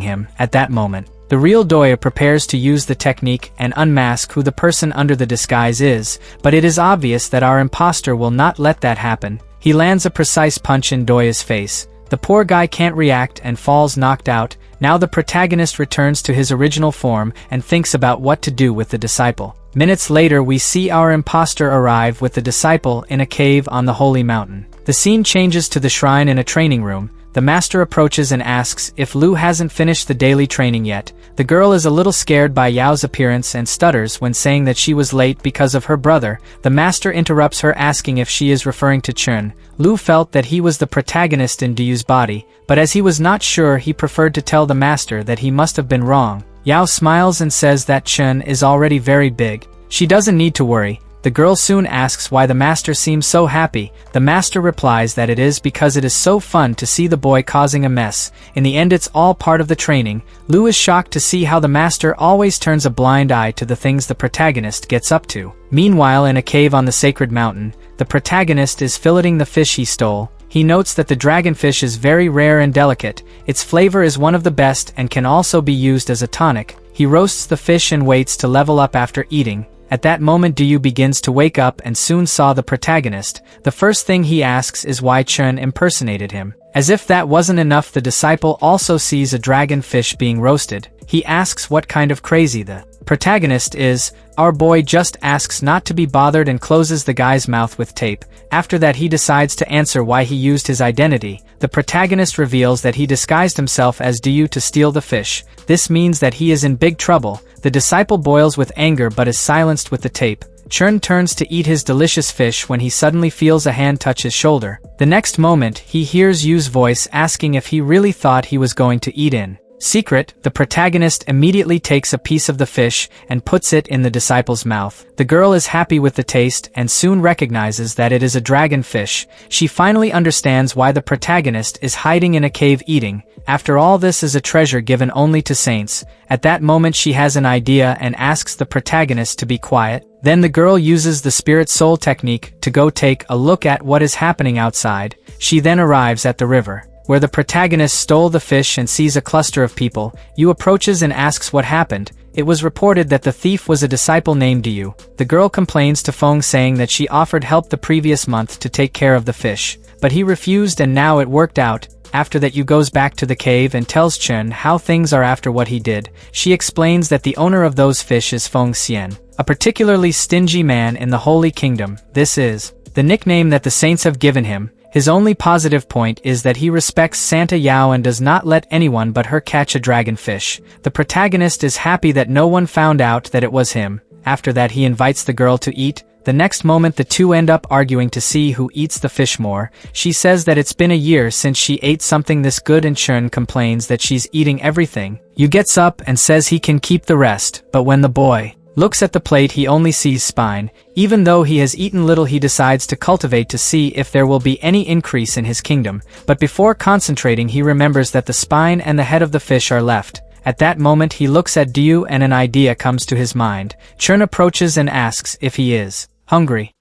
him. At that moment, the real Doyu prepares to use the technique and unmask who the person under the disguise is, but it is obvious that our imposter will not let that happen. He lands a precise punch in Doyu's face. The poor guy can't react and falls knocked out. Now the protagonist returns to his original form and thinks about what to do with the disciple. Minutes later, we see our imposter arrive with the disciple in a cave on the holy mountain. The scene changes to the shrine in a training room. The master approaches and asks if Lu hasn't finished the daily training yet. The girl is a little scared by Yao's appearance and stutters when saying that she was late because of her brother. The master interrupts her, asking if she is referring to Chun. Lu felt that he was the protagonist in Duyu's body, but as he was not sure, he preferred to tell the master that he must have been wrong. Yao smiles and says that Chun is already very big. She doesn't need to worry. The girl soon asks why the master seems so happy. The master replies that it is because it is so fun to see the boy causing a mess. In the end, it's all part of the training. Lu is shocked to see how the master always turns a blind eye to the things the protagonist gets up to. Meanwhile, in a cave on the sacred mountain, the protagonist is filleting the fish he stole. He notes that the dragonfish is very rare and delicate. Its flavor is one of the best and can also be used as a tonic. He roasts the fish and waits to level up after eating. At that moment, Du begins to wake up and soon saw the protagonist. The first thing he asks is why Chun impersonated him. As if that wasn't enough, the disciple also sees a dragon fish being roasted. He asks what kind of crazy the protagonist is. Our boy just asks not to be bothered and closes the guy's mouth with tape. After that, he decides to answer why he used his identity. The protagonist reveals that he disguised himself as Du to steal the fish. This means that he is in big trouble. The disciple boils with anger but is silenced with the tape. Chun turns to eat his delicious fish when he suddenly feels a hand touch his shoulder. The next moment, he hears Yu's voice asking if he really thought he was going to eat in secret. The protagonist immediately takes a piece of the fish and puts it in the disciple's mouth. The girl is happy with the taste and soon recognizes that it is a dragon fish. She finally understands why the protagonist is hiding in a cave eating. After all, this is a treasure given only to saints. At that moment, she has an idea and asks the protagonist to be quiet. Then the girl uses the spirit soul technique to go take a look at what is happening outside. She then arrives at the river, where the protagonist stole the fish and sees a cluster of people. Yu approaches and asks what happened. It was reported that the thief was a disciple named Yu. The girl complains to Feng, saying that she offered help the previous month to take care of the fish, but he refused and now it worked out. After that, Yu goes back to the cave and tells Chun how things are after what he did. She explains that the owner of those fish is Feng Xian, a particularly stingy man in the Holy Kingdom. This is the nickname that the saints have given him. His only positive point is that he respects Santa Yao and does not let anyone but her catch a dragonfish. The protagonist is happy that no one found out that it was him. After that, he invites the girl to eat. The next moment, the two end up arguing to see who eats the fish more. She says that it's been a year since she ate something this good, and Chun complains that she's eating everything. Yu gets up and says he can keep the rest, but when the boy looks at the plate, he only sees spine. Even though he has eaten little, he decides to cultivate to see if there will be any increase in his kingdom. But before concentrating, he remembers that the spine and the head of the fish are left. At that moment, he looks at Du and an idea comes to his mind. Chun approaches and asks if he is hungry.